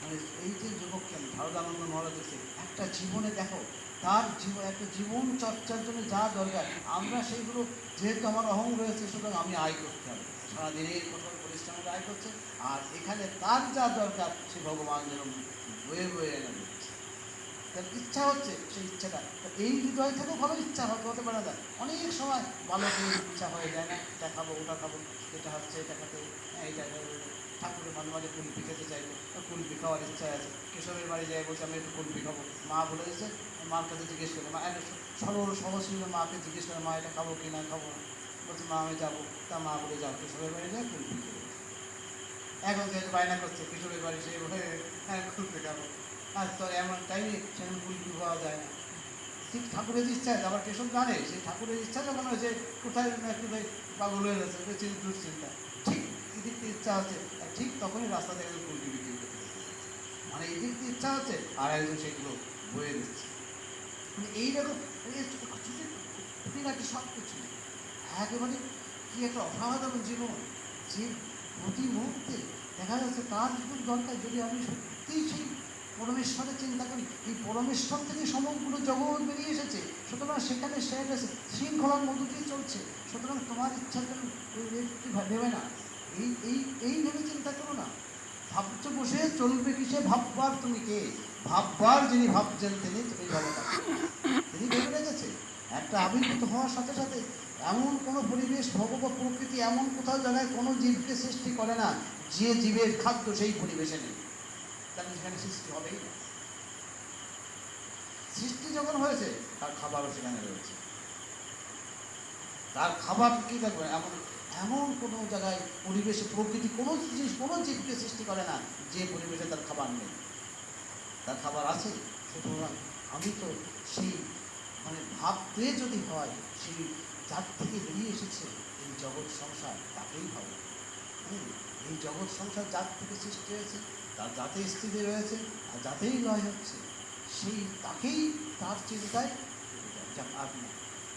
মানে এই যে যুবককে আমি ভারতানন্দ মহারাজ দেখছি একটা জীবনে দেখো তার একটা জীবন চর্চার জন্য যা দরকার, আমরা সেইগুলো যেহেতু আমার অহং রয়েছে সুতরাং আমি আয় করতে হবে, সারাদিনের কঠোর পরিশ্রমের আয় করছে, আর এখানে তার যা দরকার সে ভগবান যেন বয়ে বয়ে এনে দিচ্ছে। তার ইচ্ছা হচ্ছে সেই ইচ্ছাটা, এই হৃদয় থেকেও ভালো ইচ্ছা হতে পারে না। অনেক সময় বালকের ইচ্ছা হয়ে যায় না, এটা খাবো ওটা খাবো, এটা হচ্ছে এটা খাতে, এইটা ঠাকুরের মাঝে মাঝে কুলপি খেতে চাইবো, কুলপি খাওয়ার ইচ্ছা আছে, কেশবের বাড়ি যাই বলছে আমি একটু কুলপি খাবো, মা বলে দিয়েছে, মার কাছে জিজ্ঞেস করে, মা সরল সহজীল মাকে জিজ্ঞেস করে মা এটা খাবো কি না খাবো না, বলছে মা আমি যাবো, তা মা বলে যাও কেশবের বাড়ি যায় কুলপি খেয়ে। এখন যেহেতু বায়না করছে কেশবের বাড়ি সেই বলে হ্যাঁ কুলপি খাবো, আর তো এমন টাইমে সেখানে কুলপি খাওয়া যায় না। ঠিক ঠাকুরের ইচ্ছা আছে, আবার কেশব জানে সেই ঠাকুরের ইচ্ছা যখন হয়েছে কোথায় কোথায় পাগল হয়ে গেছে, দুশ্চিন্তা, ঠিক এদিক থেকে ইচ্ছা হচ্ছে, আর ঠিক তখনই রাস্তা থেকে কুলপি বিক্রি করতে, মানে এদিক থেকে ইচ্ছা হচ্ছে আর একজন সেগুলো বয়ে দিচ্ছে। মানে এইরকম খুঁটিনাটি সব কিছু একেবারে কি একটা অসাধারণ জীবন, যে প্রতি মুহূর্তে দেখা যাচ্ছে তার যদি দরকার, যদি আমি সত্যিই সেই পরমেশ্বরের চিন্তা করি, এই পরমেশ্বর থেকে সমগ্র জগৎ বেরিয়ে এসেছে, সুতরাং সেখানে সে একটা শৃঙ্খলার মধ্য দিয়ে চলছে, সুতরাং তোমার ইচ্ছার জন্য ভেবে না, এই এই এই ভেবে চিন্তা করো না, ভাবছো বসে চলবে কিসে, ভাববার তুমি কে, ভাববার যিনি ভাবছেন তিনি জগৎ তিনি ভেবে রেখেছে। একটা আবির্ভূত হওয়ার সাথে সাথে এমন কোনো পরিবেশ প্রকৃতি এমন কোথাও জায়গায় কোনো জীবকে সৃষ্টি করে না যে জীবের খাদ্য সেই পরিবেশে নেই, তাহলে সেখানে সৃষ্টি হবেই না। সৃষ্টি যখন হয়েছে তার খাবারও সেখানে রয়েছে, তার খাবার কি থাকবে, এমন কোনো জায়গায় পরিবেশে প্রকৃতি কোনো জিনিস কোনো জীবকে সৃষ্টি করে না যে পরিবেশে তার খাবার নেই, তার খাবার আছে। সুতরাং আমি তো সেই মানে ভাবতে যদি হয় সেই যার থেকে বেরিয়ে এসেছে এই জগৎ সংসার তাকেই ভাবো, এই জগৎ সংসার যার থেকে সৃষ্টি হয়েছে, তার যাতে স্থিতি রয়েছে আর যাতেই লয় হচ্ছে, সেই তাকেই তার চিন্তায় আর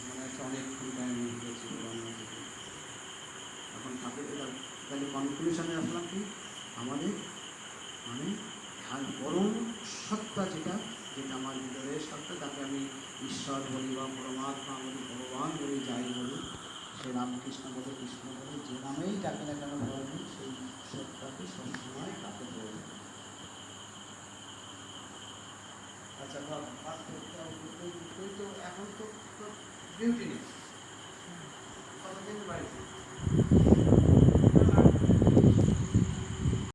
মানে একটা অনেক এখন ঠাকুর তাহলে কনক্লুশনে আসলাম কি আমাদের মানে পরম সত্তা যেটা যেটা আমার ভিতরের সত্তা, তাকে আমি ঈশ্বর বলি বা পরমাত্মা বলি, ভগবান বলি, যাই বলি, সে রামকৃষ্ণ বলে কৃষ্ণ বলে যে নামেই ডাকে না কেন বলেন, সেই সত্তাকে সবসময় তাকে বলি। আচ্ছা তো এখন তো ডিউটি নেই, কতদিন বাড়িতে